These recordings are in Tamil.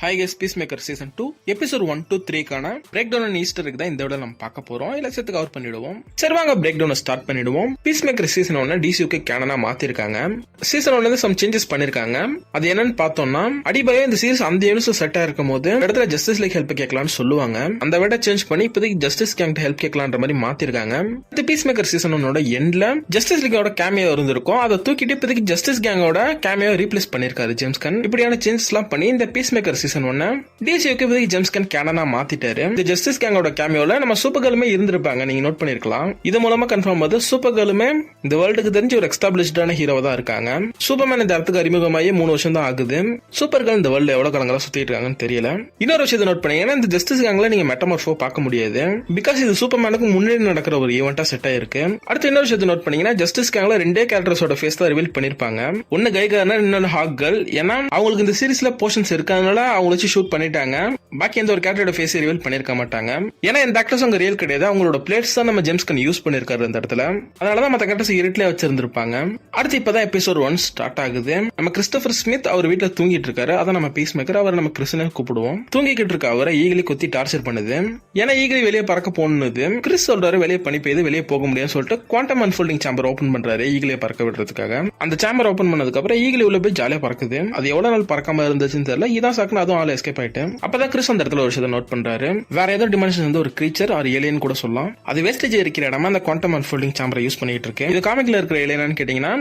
Hi guys, peacemaker season 2 episode 1 to 3 கான பிரேக் டவுன் அண்ட் ஈஸ்டருக்கு தான் இந்த விட நம்ம பார்க்க போறோம். எல்லாத்தையும் கவர் பண்ணிடுவோம். சரி வாங்க பிரேக் டவுன் ஸ்டார்ட் பண்ணிடுவோம். பீஸ்மேக்கர் சீசன் 1 டிசியூக்கு கேனனா மாத்திருக்காங்க. சீசன் 1ல இருந்து சம் சேஞ்சஸ் பண்ணிருக்காங்க. அது என்னன்னு பார்த்தோம்னா, அடிபய இந்த சீரிஸ் அந்த யூனிவர்ஸ் செட்டா இருக்கும் போது இடத்துல ஜஸ்டிஸ் லீக் ஹெல்ப் கேட்கலாம்னு சொல்லுவாங்க. அந்த விட சேஞ்ச் பண்ணி இப்போதைக்கு ஜஸ்டிஸ் கேங் ஹெல்ப் கேட்கலான்ற மாதிரி மாத்திருக்காங்க. இந்த பீஸ்மேக்கர் சீசன் 1 எண்ட்ல ஜஸ்டிஸ் லீக்கோட கேமியோ இருந்திருக்கும். அதை தூக்கிட்டு இப்போதைக்கு ஜஸ்டிஸ் கேங்கோட கேமியோ ரீப்ளேஸ் பண்ணிருக்காரு ஜேம்ஸ் கன். இப்படியான சேஞ்சஸ் எல்லாம் பண்ணி இந்த பீஸ்மேக்கர் சீசன் 1 டிசியூக்கு ஜேம்ஸ் கன் கேனனா மாத்திட்டாரு. இந்த ஜஸ்டிஸ் கேங்கோட கேமியோல நம்ம சூப்பர் கேர்ளுமே இருந்திருப்பாங்க, நீங்க நோட் பண்ணிருக்கலாம். இது மூலமா கன்ஃபார்ம் ஆகுது சூப்பர் கேர்ளுமே இந்த வேர்ல்டுக்கு தெரிஞ்ச ஒரு எஸ்டாப்லிஷ்டான ஹீரோவா தான் இருக்காங்க. சூப்பர்மேன் இந்த இடத்துக்கு அறிமுகமாகி 3 வருஷம் தான் ஆகுது. சூப்பர் கேர்ள் இந்த வேர்ல்டு எவ்வளவு காலங்களா சுத்திட்டு இருக்காங்கன்னு தெரியல. இன்னொரு விஷயத்தை நோட் பண்ணீங்கன்னா, இந்த ஜஸ்டிஸ் கேங்ல நீங்க மெட்டமார்ஃபோ பார்க்க முடியாது. பிகாஸ் இது சூப்பர்மேனுக்கு முன்னாடி நடக்கிற ஒரு ஈவெண்டா செட் ஆயிருக்கு. அடுத்து இன்னொரு விஷயத்தை நோட் பண்ணீங்கன்னா, ஜஸ்டிஸ் கேங்ல 2 கேரக்டர்ஸோட ஃபேஸ் தான் ரிவீல் பண்ணிருப்பாங்க. ஒன்னு கை கார்னர், இன்னொன்னு ஹாக் கேர்ள். ஏன்னா அவங்களுக்கு இந்த சீரிஸ்ல போர்ஷன்ஸ் இருக்காதனால அவங்க வச்சு ஷூட் பண்ணிட்டாங்க. பாக்கி எந்த ஒரு கேரக்டரோட ஃபேஸ் ரிவீல் பண்ணிருக்க மாட்டாங்க. ஏன்னா இந்த ஆக்டர்ஸ் அங்க ரியல் கிடையாது. அவங்களோட பிளேட்ஸ் தான் நம்ம ஜேம்ஸ் கன் யூஸ் பண்ணிருக்காரு இந்த இடத்துல. அதனாலதான் மத்த கேரக்டர்ஸ் இருட்டிலே வச்சிருந்திருப்பாங்க. அடுத்து இப்பதான் எபிசோட் 1 ஸ்டார்ட் ஆகுது. நம்ம கிறிஸ்டோபர் ஸ்மித் அவர் வீட்டுல தூங்கிட்டு இருக்காரு. அதான் நம்ம பீஸ்மேக்கர். அவர் நம்ம கிறிஸ்னு கூப்பிடுவோம். தூங்கிக்கிட்டு இருக்க அவரை ஈகிலி கொத்தி டார்ச்சர் பண்ணுது. ஏன்னா ஈகிலி வெளியே பறக்க போனது. கிறிஸ் சொல்றாரு வெளியே பனி பெய்யுது, வெளியே போக முடியும்னு சொல்லிட்டு குவாண்டம் அன்ஃபோல்டிங் சேம்பர் ஓபன் பண்றாரு ஈகிலியை பறக்க விடுறதுக்காக. அந்த சேம்பர் ஓபன் பண்ணதுக்கு அப்புறம் ஈகிலி உள்ள போய் ஜாலியா பறக்குது. அது எவ்வளவு நாள் பறக்காம இருந்துச்சுன்னு தெரியல. இதான் சாக்குன்னு அதுவும் ஆள் எஸ்கேப் ஆயிட்டு. அப்பதான் கிறிஸ் அந்த இடத்துல ஒரு விஷயத்தை நோட் பண்றாரு. வேற ஏதோ டிமென்ஷன் வந்து ஒரு கிரீச்சர் ஆர் ஏலியன் கூட சொல்லலாம். அது வேஸ்டேஜ் இருக்கிற இடமா அந்த குவாண்டம் அன்ஃபோல்டிங் சேம்பரை யூஸ் பண்ணிட்டு இருக்கு. இது காமிக்ல இருக்கிற ஏலியனான்னு கேட்டீங்கன்னா,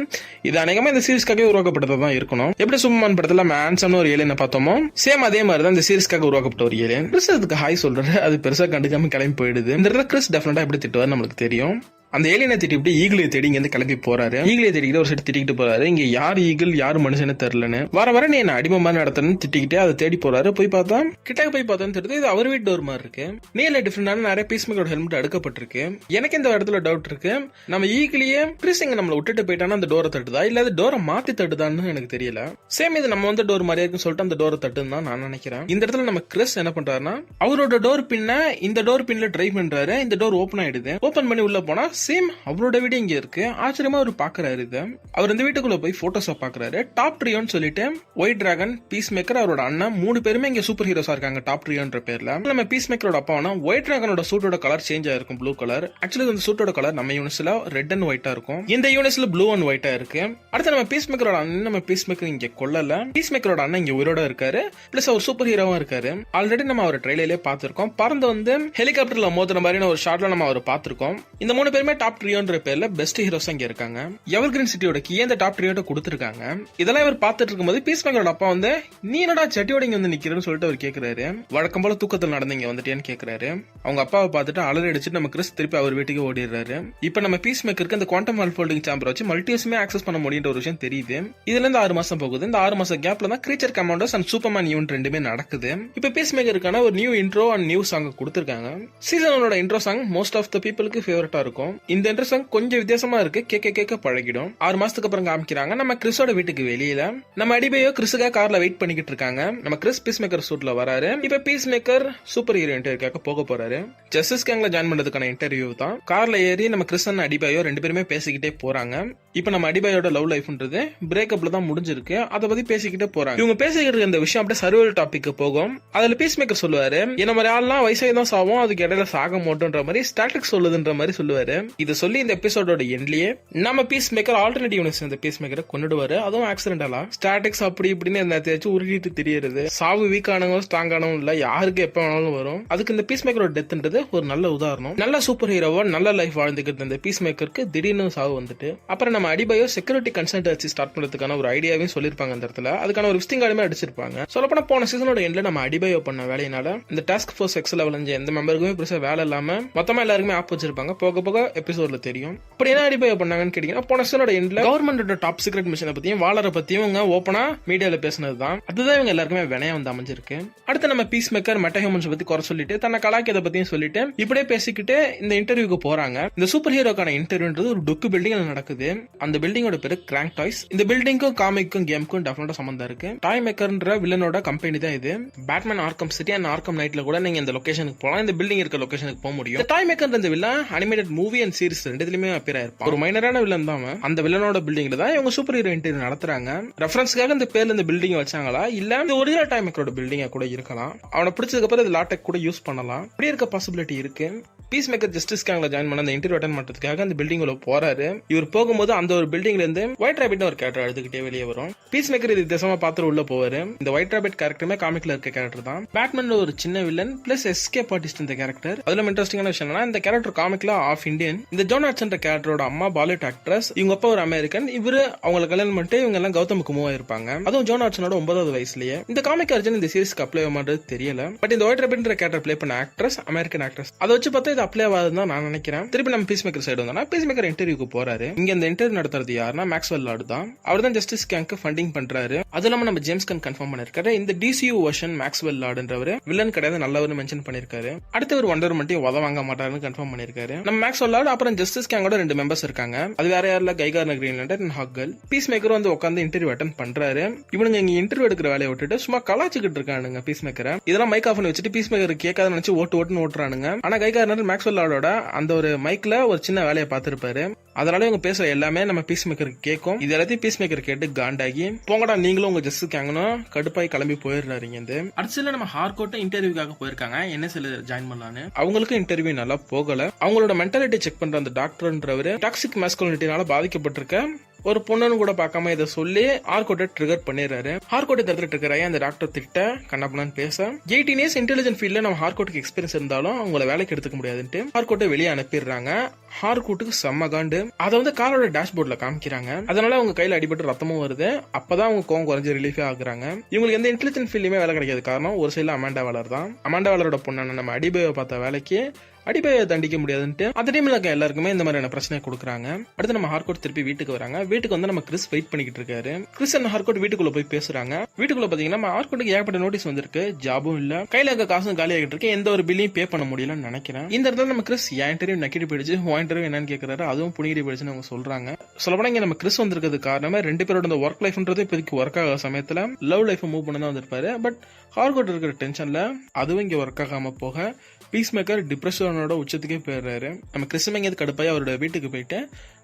இது அநேகமா இந்த சீரிஸ்க்காக உருவாக்கப்பட்டதான் இருக்கணும். எப்படி சூப்பர்மேன் படத்துல மேன்சம்னு ஒரு ஏலியனை பார்த்தோமோ, சேம் அதே மாதிரி தான் இந்த சீரிஸ்க்காக உருவாக்கப்பட்ட ஒரு ஏலியன். கிறிஸ் அதுக்கு ஹாய் சொல்றாரு. அது பெருசா கண்டுக்காம கிளம்பி போயிடுது. இந்த இடத்துல கிறிஸ் டெஃபினட்டா எப்படி திட்டுவாரு நம்மளுக்கு தெரியும். அந்த ஏலியனை திட்டி ஈகிளியை தேடி இங்க இருந்து கிளம்பி போறாரு. ஈகிளியை தேடிக்கிட்டு ஒரு சைடு திட்டிக்கிட்டு போறாரு. இங்க யார் ஈகிள் யார் மனுஷன்னு தெரியலன்னு வர நீ என்ன அடிமமா நடத்தணும்னு திட்டிக்கிட்டே அதை தேடி போறாரு. போய் பார்த்தா கிட்ட போய் பார்த்தான்னு தெரியுது இது அவர் வீட்டு டோர் மாதிரி இருக்கு. நீல டிஃபரெண்டான நிறைய பீஸ்மேக்கரோட ஹெல்மெட் அடுக்கப்பட்டிருக்கு. எனக்கு இந்த இடத்துல டவுட் இருக்கு, நம்ம ஈகிளியே கிறிஸ் இங்க நம்மள விட்டுட்டு போயிட்டானா அந்த டோரை தட்டுதா இல்ல அது டோரை மாத்தி தட்டுதான்னு எனக்கு தெரியல. சேம் இது நம்ம வந்து டோர் மாதிரியா இருக்குன்னு சொல்லிட்டு அந்த டோரை தட்டுன்னு தான் நான் நினைக்கிறேன். இந்த இடத்துல நம்ம கிறிஸ் என்ன பண்றாருன்னா, அவரோட டோர் பின்ன இந்த டோர் பின்ல ட்ரை பண்றாரு. இந்த டோர் ஓபன் ஆயிடுது. ஓபன் பண்ணி உள்ள போனா சேம் அவரோட வீடு இங்க இருக்கு. ஆச்சரியமா அவர் பாக்குறாரு. இது அவர் இந்த வீட்டுக்குள்ள போய் போட்டோஸா பாக்குறாரு. டாப் ட்ரியோன்னு சொல்லிட்டு ஒயிட் டிராகன், பீஸ்மேக்கர், அவரோட அண்ணன் 3 பேருமே இங்க சூப்பர் ஹீரோஸா இருக்காங்க டாப் ட்ரியோன்ற பேர்ல. நம்ம பீஸ்மேக்கரோட அப்பாவனா ஒயிட் டிராகனோட சூட்டோட கலர் சேஞ்ச் ஆயிருக்கும், ப்ளூ கலர். ஆக்சுவலி இந்த சூட்டோட கலர் நம்ம யூனிவர்ஸ்ல ரெட் அண்ட் ஒயிட்டா இருக்கும். இந்த யூனிவர்ஸ்ல ப்ளூ அண்ட் ஒயிட்டா இருக்கு. அடுத்து நம்ம பீஸ்மேக்கரோட அண்ணன், நம்ம பீஸ்மேக்கர் இங்க கொல்லல. பீஸ்மேக்கரோட அண்ணன் இங்க உயிரோட இருக்காரு. பிளஸ் அவர் சூப்பர் ஹீரோவா இருக்காரு. ஆல்ரெடி நம்ம அவர் ட்ரெயிலர்லயே பாத்திருக்கோம். பறந்து வந்து ஹெலிகாப்டர்ல மோதுற மாதிரி ஒரு ஷாட்ல நம்ம அவர் பாத்திருக்கோம். இந்த 3 பேருமே டாப் ட்ரியோன்ற பேர்ல பெஸ்ட் ஹீரோஸ் இங்க இருக்காங்க. எவர்கிரீன் சிட்டியோட கீ இந்த டாப் ட்ரியோட கொடுத்திருக்காங்க. இதெல்லாம் இவர் பார்த்துட்டு இருக்கும்போது பீஸ்மேக்கரோட அப்பா வந்து, நீ என்னடா சட்டியோட இங்க வந்து நிக்கிறேன்னு சொல்லிட்டு அவர் கேக்குறாரு. வழக்கம் போல தூக்கத்தில் நடந்தீங்க வந்துட்டேன்னு கேக்குறாரு. அவங்க அப்பாவை பார்த்துட்டு அலறி அடிச்சுட்டு நம்ம கிறிஸ் திருப்பி அவர் வீட்டுக்கு ஓடிடுறாரு. இப்ப நம்ம பீஸ்மேக்கருக்கு இந்த குவாண்டம் அன்ஃபோல்டிங் சேம்பர் வச்சு மல்டிவர்ஸுமே ஆக்சஸ் பண்ண முடியுன்ற ஒரு விஷயம் தெரியுது. இதுல இருந்து 6 மாசம் போகுது. இந்த 6 மாசம் கேப்ல தான் creature commanders and superman event ரெண்டுமே நடக்குது. இப்ப பீஸ்மேக்கருக்கான ஒரு new intro and new song கொடுத்திருக்காங்க. சீசனோட intro song most of the பீப்புளுக்கு ஃபேவரட்டா இருக்கும். இந்த இன்ட்ரோ சாங் கொஞ்சம் வித்தியாசமா இருக்கு. கேட்க பழகிடும். 6 மாசத்துக்கு அப்புறம் காமிக்கிறாங்க நம்ம கிறிஸோட வீட்டுக்கு வெளியில நம்ம அடிபையோ கிறிஸுக்காக கார்ல வெயிட் பண்ணிக்கிட்டு இருக்காங்க. நம்ம கிறிஸ் பீஸ்மேக்கர் சூட்ல வராரு. இப்ப பீஸ்மேக்கர் சூப்பர் ஹீரோ இன்டர்வியூக்காக போக போறாரு. ஜஸ்டிஸ் கேங்ல ஜாயின் பண்றதுக்கான இன்டர்வியூ தான். கார்ல ஏறி நம்ம கிறிஸ் அண்ட் அடிபையோ 2 பேருமே பேசிக்கிட்டே போறாங்க. இப்ப நம்ம அடிபையோட லவ் லைஃப்ன்றது பிரேக்கப்ல தான் முடிஞ்சிருக்கு. அதை பத்தி பேசிக்கிட்டே போறாங்க. இவங்க பேசிக்கிட்டு இந்த விஷயம் அப்படியே சர்வைவல் டாபிக் போகும். அதுல பீஸ்மேக்கர் சொல்லுவாரு, என்ன மாதிரி ஆள்லாம் வயசாகி தான் சாவும், அதுக்கு இடையில சாக மாட்டோன்ற மாதிரி ஸ்டாட்டிக் சொல்லுதுன்ற மாதிரி சொல்லுவாரு. இது சொல்லி இந்த எபிசோடோட எண்ட்லயே நம்ம பீஸ்மேக்கர் ஆல்டர்னேட்டிவ் யூனிவர்ஸ் இந்த பீஸ்மேக்கரை கொண்டுடுவாரு. அதுவும் ஆக்சிடென்டலா ஸ்டாட்டிக்ஸ் அப்படி இப்படின்னு எல்லாத்தையும் உருட்டிட்டு தெரியுது. சாவு வீக் ஆனவங்க ஸ்ட்ராங் ஆனவங்க இல்ல, யாருக்கு எப்ப வேணாலும் வரும். அதுக்கு இந்த பீஸ்மேக்கரோட டெத்ன்றது ஒரு நல்ல உதாரணம். நல்ல சூப்பர் ஹீரோவா நல்ல லைஃப் வாழ்ந்துக்கிட்டு இந்த பீஸ்மேக்கருக்கு திடீர்னு சாவு வந்துட்டு, அப்புறம் நம்ம அடிபையோ செக்யூரிட்டி கன்சல்ட் வச்சு ஸ்டார்ட் பண்றதுக்கான ஒரு ஐடியாவையும் சொல்லிருப்பாங்க. அந்த இடத்துல அதுக்கான ஒரு விசிட்டிங் கார்டுமே அடிச்சிருப்பாங்க. சொல்லப்போனா போன சீசனோட எண்ட்ல நம்ம அடிபையோ பண்ண வேலையினால இந்த டாஸ்க் ஃபோர்ஸ் எக்ஸ் லெவல் எந்த மெம்பருக்குமே பெருசா வேலை இல்லாம மொத்தமா எல்லாருக்குமே ஆப் வச்சிருப்பாங்க. போக போக எபிசோட்ல தெரியும். அப்படி என்ன அடிபையோ பண்ணாங்கன்னு கேட்டீங்கன்னா, போன சீசனோட எண்ட்ல கவர்மெண்டோட டாப் சீக்ரெட் மிஷனை பத்தியும் வாலரை பத்தியும் இவங்க ஓப்பனா மீடியால பேசினதுதான். அதுதான் இவங்க எல்லாருக்குமே வினையா வந்து அமைஞ்சிருக்கு. அடுத்து நம்ம பீஸ்மேக்கர் மெட்டா ஹியூமன்ஸ் பத்தி குறை சொல்லிட்டு தன்னை கலாக்கியதை பத்தியும் சொல்லிட்டு இப்படியே பேசிக்கிட்டு இந்த இன்டர்வியூக்கு போறாங்க. இந்த சூப்பர் ஹீரோக்கான இன்டர்வியூன்றது ஒரு டொக்கு பில்டிங் நடக்குது. அந்த பில்டிங்கோட பேரு கிராங்க் டாய்ஸ். இந்த பில்டிங்க்கும் காமிக்கும் கேமுக்கும் டெஃபினட்டா சம்பந்தம் இருக்கு. டாய் மேக்கர்ன்ற வில்லனோட கம்பெனி தான் இது. Batman Arkham city and Arkham நைட்ல கூட நீங்க இந்த லொகேஷனுக்கு போலாம், இந்த பில்டிங் இருக்க லொகேஷனுக்கு போக முடியும். டாய் மேக்கர் இந்த villain animated movie and series ரெண்டுலயுமே அப்பியர் ஆயிருப்பான். ஒரு மைனரான வில்லன் தான். அந்த வில்லனோட பில்டிங்ல தான் இவங்க சூப்பர் ஹீரோ இன்டர்வியூ நடத்துறாங்க. ரெஃபரன்ஸ்க்காக இந்த பேர்ல இந்த பில்டிங் வச்சாங்களா இல்ல இந்த ஒரிஜினல் டாய் மேக்கரோட பில்டிங்கா கூட இருக்கலாம். அவனை பிடிச்சதுக்கு அப்புறம் இது லாட்டெக் கூட யூஸ் பண்ணலாம். அப்படி இருக்க பாசிபிலிட்டி இருக்கு. பீஸ் மேக்கர் ஜஸ்டிஸ் கேங்ல ஜாயின் பண்ண அந்த இன்டர்வியூ அட்டெண்ட் பண்றதுக்காக அந்த பில்டிங் உள்ள போறாரு. இவர் போகும்போது அந்த ஒரு பில்டிங்ல இருந்து ஒயிட் ராபிட் ஒரு கேரக்டர் அழுதுகிட்டே வெளியே வரும். பீஸ் மேக்கர் இது வித்தியாசமா பார்த்து உள்ள போவாரு. இந்த ஒயிட் ராபிட் கேரக்டருமே காமிக்ல இருக்க கேரக்டர் தான். பேட்மேன்ல ஒரு சின்ன வில்லன் பிளஸ் எஸ்கேப் ஆர்டிஸ்ட் இந்த கேரக்டர். அதுல இன்ட்ரெஸ்டிங்கான விஷயம் என்னன்னா இந்த கேரக்டர் காமிக்ல ஆஃப் இந்தியன். இந்த ஜோன் ஆர்ட்ஸ்ன்ற கேரக்டரோட அம்மா பாலிவுட் ஆக்ட்ரஸ், இவங்க அப்பா ஒரு அமெரிக்கன். இவரு அவங்களை கல்யாணம் பண்ணிட்டு இவங்க எல்லாம் கௌதமுக்கு மூவ் ஆயிருப்பாங்க. அதுவும் ஜோன் ஆர்ட்ஸனோட 9வது வயசுலயே. இந்த காமிக் அர்ஜுன் இந்த சீரிஸ்க்கு அப்ளை ஆகுறது தெரியல. பட் இந்த ஒயிட் ராபிட் கேரக்டர் பிளே பண்ண ஆக்ட்ரஸ் அமெரிக்கன் ஆக்ட்ரஸ். அதை வச்சு பார்த்தா இது அப்ளை ஆகாதுதான் நான் நினைக்கிறேன். திருப்பி நம்ம பீஸ் மேக்கர் சைடு வந்தோம்னா பீஸ் மேக்கர் இன்டர்வியூக்கு போறாரு. இங்க இந்த இன்டர்வியூ நடத்துறது யாருன்னா மேக்ஸ்வெல் லார்டு தான். அவர் தான் ஜஸ்டிஸ் கேங்க்கு ஃபண்டிங் பண்றாரு. அது இல்லாம நம்ம ஜேம்ஸ் கன் கன்ஃபார்ம் பண்ணிருக்காரு. இந்த டிசியூ வெர்ஷன் மேக்ஸ்வெல் லார்டுன்றவர் வில்லன் கிடையாது, நல்லவர்னு மென்ஷன் பண்ணிருக்காரு. அடுத்து ஒரு வண்டர் மட்டும் உத வாங்க மாட்டாருன்னு கன்ஃபார்ம் பண்ணிருக்காரு. நம்ம மேக்ஸ்வெல் லார்டு அப்புறம் ஜஸ்டிஸ் கேங்கோட 2 மெம்பர்ஸ் இருக்காங்க. அது வேற யாரில் கைகார்னர் கிரீன்லாண்டர் அண்ட் ஹாக்கல். பீஸ் மேக்கர் வந்து உட்காந்து இன்டர்வியூ அட்டெண்ட் பண்றாரு. இவனுங்க இங்க இன்டர்வியூ எடுக்கிற வேலையை விட்டுட்டு சும்மா கலாச்சிக்கிட்டு இருக்கானுங்க பீஸ் மேக்கரை. இதெல்லாம் மைக் ஆஃப் பண்ணி வச்சுட்டு பீஸ் மேக்கர் கேட்காத நினைச்சு ஓட்டுன்னு ஓட்டுறானுங்க. ஆனா கைகார்னர் மேக்ஸ்வெல் லார்டோட அந்த ஒரு மைக்ல ஒரு சின்ன வேலையை பார்த்திருப்பாரு. அதனால இவங்க பேசுற எல்லாமே நம்ம பீஸ் மேக்கருக்கு கேட்கும். இது எல்லாத்தையும் பீஸ் மேக்கர் கேட்டு காண்டாகி போங்கடா நீங்களும் உங்க ஜஸ்ட் கேங்கணும் கடுப்பாய் கிளம்பி போயிடுறாரு. அடுத்த நம்ம ஹார்கோட்ட இன்டர்வியூக்காக போயிருக்காங்க. என்ன சில ஜாயின் பண்ணலான்னு. அவங்களுக்கு இன்டர்வியூ நல்லா போகல. அவங்களோட மென்டாலிட்டி செக் பண்ற அந்த டாக்டர்ன்றவர் டாக்ஸிக் மாஸ்குலினிட்டினால பாதிக்கப்பட்டிருக்க ஒரு பொண்ணுன்னு கூட பார்க்காம இதை சொல்லி ஹார்கோட்டை ட்ரிகர் பண்ணிடுறாரு. ஹார்கோட்டை தடுத்து ட்ரிகர் ஆகி அந்த டாக்டர் திட்ட கண்ணப்பண்ணான்னு பேச 18 இயர்ஸ் இன்டெலிஜென்ட் ஃபீல்ட்ல நம்ம ஹார்கோட்டுக்கு எக்ஸ்பீரியன்ஸ் இருந்தாலும் அவங்கள வேலைக்கு எடுத்துக்க முடியாதுன்ட்டு ஹார்கோட்டை வெளியே அனுப்பிடுறாங்க. ஹார்கோட்டுக்கு செம்ம காண்டு. அதை வந்து காரோட டேஷ்போர்ட்ல காமிக்கிறாங்க. அதனால அவங்க கையில அடிபட்டு ரத்தமும் வருது. அப்பதான் அவங்க கோவம் குறைஞ்சு ரிலீஃபே ஆகுறாங்க. இவங்களுக்கு எந்த இன்டெலிஜென்ட் ஃபீல்டுமே வேலை கிடைக்காது. காரணம் ஒரு சைடுல அமாண்டா வாலர் தான். அமாண்டா வாலரோட பொண்ணான நம்ம அடிபேவை பார்த்த வேலைக்கு அடிப்பையை தண்டிக்க முடியாதுன்ட்டு அந்த டைம்ல இருக்க எல்லாருக்குமே இந்த மாதிரியான பிரச்சனை கொடுக்குறாங்க. அடுத்து நம்ம ஹார்கோட் திருப்பி வீட்டுக்கு வராங்க. வீட்டுக்கு வந்து நம்ம கிறிஸ் வெயிட் பண்ணிக்கிட்டு இருக்காரு. கிறிஸ் அண்ட் ஹார்கோட் வீட்டுக்குள்ள போய் பேசுறாங்க. வீட்டுக்குள்ள பாத்தீங்கன்னா நம்ம ஹார்கோட்டுக்கு ஏகப்பட்ட நோட்டீஸ் வந்திருக்கு. ஜாபும் இல்ல, கையில இருக்க காசும் காலி ஆகிட்டு இருக்கு. எந்த ஒரு பில்லையும் பே பண்ண முடியலன்னு நினைக்கிறேன். இந்த இடத்துல நம்ம கிறிஸ் என் இன்டர்வியூ நக்கிட்டு போயிடுச்சு, உன் இன்டர்வியூ என்னன்னு கேட்கறாரு. அதுவும் புனிகிட்டு போயிடுச்சுன்னு அவங்க சொல்றாங்க. சொல்லப்போனா இங்க நம்ம கிறிஸ் வந்திருக்கிறது காரணமே 2 பேரோட இந்த ஒர்க் லைஃப்ன்றது இப்போதைக்கு ஒர்க் ஆகாத சமயத்துல லவ் லைஃப் மூவ் பண்ண தான் வந்திருப்பாரு. பட் ஹார்கோட் இருக்கிற டென்ஷன்ல அதுவும் இங்க ஒர்க் ஆகாம போக பீஸ் மேக்கர் டிப்ரெஷனோட உச்சத்துக்கே போயிடுறாரு. நம்ம கிறிஸ்ம எங்கேயாவது கடுப்பாய் அவரோட வீட்டுக்கு போயிட்டு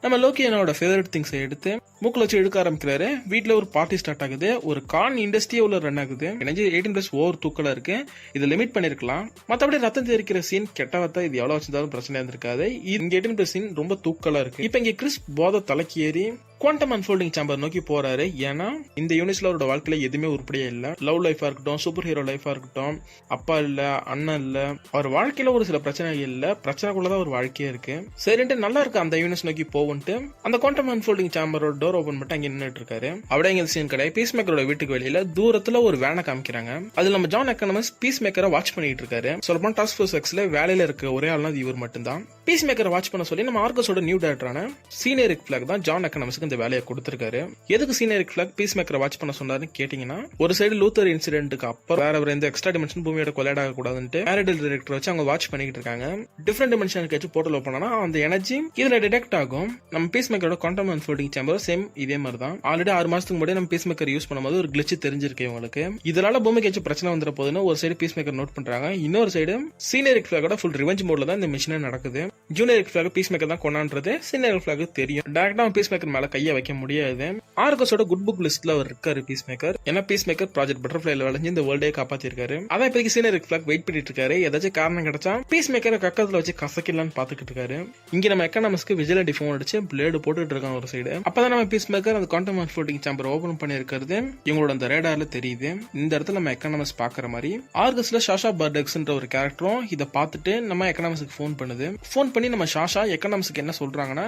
நம்ம லோக்கியனோட ஃபேவரட் திங்ஸை எடுத்து மூக்கில் வச்சு எடுக்க ஆரம்பிக்கிறாரு. வீட்டில் ஒரு பார்ட்டி ஸ்டார்ட் ஆகுது. ஒரு கான் இண்டஸ்ட்ரியே உள்ள ரன் ஆகுது. எனக்கு 18+ ஓவர் தூக்கலா இருக்கு. இதை லிமிட் பண்ணிருக்கலாம். மற்றபடி ரத்தம் தெரிக்கிற சீன் கெட்ட வார்த்தை இது எவ்வளவு வச்சிருந்தாலும் பிரச்சனை இருந்திருக்காது. இங்க 18+ சீன் ரொம்ப தூக்கலா இருக்கு. இப்ப இங்க கிறிஸ் போதை தலைக்கு ஏறி குவாண்டம் அன்ஃபோல்டிங் சேம்பர் நோக்கி போறாரு. ஏன்னா இந்த யூனிட்ஸ்ல அவரோட வாழ்க்கையில எதுவுமே உருப்படியே இல்ல. லவ் லைஃபா இருக்கட்டும், சூப்பர் ஹீரோ லைஃபா இருக்கட்டும், அப்பா இல்ல, அண்ணன் இல்ல, அவர் வாழ்க்கையில ஒரு சில பிரச்சனைகள் இல்ல, பிரச்சனைக்குள்ளதான் ஒரு வாழ்க்கையே இருக்கு. சரின்ட்டு நல்லா இருக்கு அந்த யூனிட்ஸ் நோக்கி போவுன்ட்டு அந்த குவாண்டம் அன்ஃபோல்டிங் சேம்பரோட டோர் ஓபன் பண்ணிட்டு அங்க நின்னுட்டு இருக்காரு. அப்படியே இங்க சீன் கிடையாது. பீஸ் மேக்கரோட வீட்டுக்கு வெளியில தூரத்துல ஒரு வேனை காமிக்கிறாங்க. அதுல நம்ம ஜான் எக்கனமஸ் பீஸ் மேக்கரை வாட்ச் பண்ணிட்டு இருக்காரு. சொல்லப்போனா டாஸ்க் ஃபோர்ஸ் எக்ஸ்ல வேலையில இருக்க ஒரே ஆள்னா இவர் மட்டும்தான். பீஸ் மேக்கரை வாட்ச் பண்ண சொல்லி நம்ம ஆர்கஸோட நியூ டைரக்டரான சீனியர் ரிக் ஃபிளாக் தான் ஜான் எக்கனமஸ்க்கு இந்த வேலையை கொடுத்திருக்காரு. எதுக்கு சீனியர் ரிக் ஃபிளாக் பீஸ் மேக்கரை வாட்ச் பண்ண சொன்னாருன்னு கேட்டீங்கன்னா, ஒரு சைடு லூத்தர் இன்சிடென்ட்க்கு அப்புறம் வேற எந்த எக்ஸ்ட்ரா டிமென்ஷன் பூமியோட கொலைட் ஆக கூடாதுன்னு மேரிடல் டைரக்டர் வச்சு அவங்க வாட்ச் பண்ணிட்டு இருக்காங்க. டிஃபரெண்ட் டிமென்ஷனுக்கு வச்சு போர்ட்டல் ஓபன் பண்ணா அந்த எனர்ஜி இதுல டிடெக்ட் ஆகும். நம்ம பீஸ் மேக்கரோட குவாண்டம் அன்ஃபோல்டிங் சேம்பர் சேம் இதே மாதிரி தான். ஆல்ரெடி 6 மாசத்துக்கு முன்னாடி நம்ம பீஸ் மேக்கர் யூஸ் பண்ணும்போது ஒரு கிளிச் தெரிஞ்சிருக்கு உங்களுக்கு. இதனால பூமிக்கு வச்சு பிரச்சனை வந்துட போதுன்னு ஒரு சைடு பீஸ் மேக்கர் நோட் பண்றாங்க. இன்னொரு சைடு சீனியர் ரிக் ஃபிளாகோட ஃபுல் ரிவெஞ்ச் மோட்ல தான் இந்த மிஷினே நடக்குது. Junior Rick Flag Peacemaker தான் கொண்டான்றது சீனியர் ரிக் ஃபிளாக் தெரியும். டைரக்டா பீஸ் மேக்கர் மேல கையை வைக்க முடியாது. ஆர்கஸோட குட் புக் லிஸ்ட்ல அவர் இருக்காரு பீஸ் மேக்கர். ஏன்னா பீஸ் மேக்கர் ப்ராஜெக்ட் பட்டர்ஃபிளைல வளைஞ்சு இந்த வேர்ல்டே காப்பாத்தி இருக்காரு. அதான் இப்போதைக்கு சீனியர் ரிக் ஃபிளாக் வெயிட் பண்ணிட்டு இருக்காரு. ஏதாச்சும் காரணம் கிடைச்சா பீஸ் மேக்கரை கக்கத்துல வச்சு கசக்கலான்னு பாத்துக்கிட்டு இருக்காரு. இங்க நம்ம எக்கனாமிக்ஸ்க்கு விஜிலண்டி ஃபோன் அடிச்சு பிளேடு போட்டுட்டு இருக்காங்க ஒரு சைடு. அப்பதான் நம்ம பீஸ் மேக்கர் அந்த குவாண்டம் அன்ஃபோல்டிங் சேம்பர் ஓபன் பண்ணி இருக்கிறது இவங்களோட அந்த ரேடார்ல தெரியுது. இந்த இடத்துல நம்ம எக்கனாமிக்ஸ் பாக்குற மாதிரி ஆர்கஸ்ல ஷாஷா பர்டெக்ஸ்ன்ற ஒரு கேரக்டரும் இதை பார்த்துட்டு நம்ம எக்கனாமிக்ஸ்க்கு ஃபோன் பண்ணுது. ஃபோன் பண்ணி நம்ம ஷாஷா எக்கனாமிக்ஸ்க்கு என்ன சொல்றாங்கன்னா,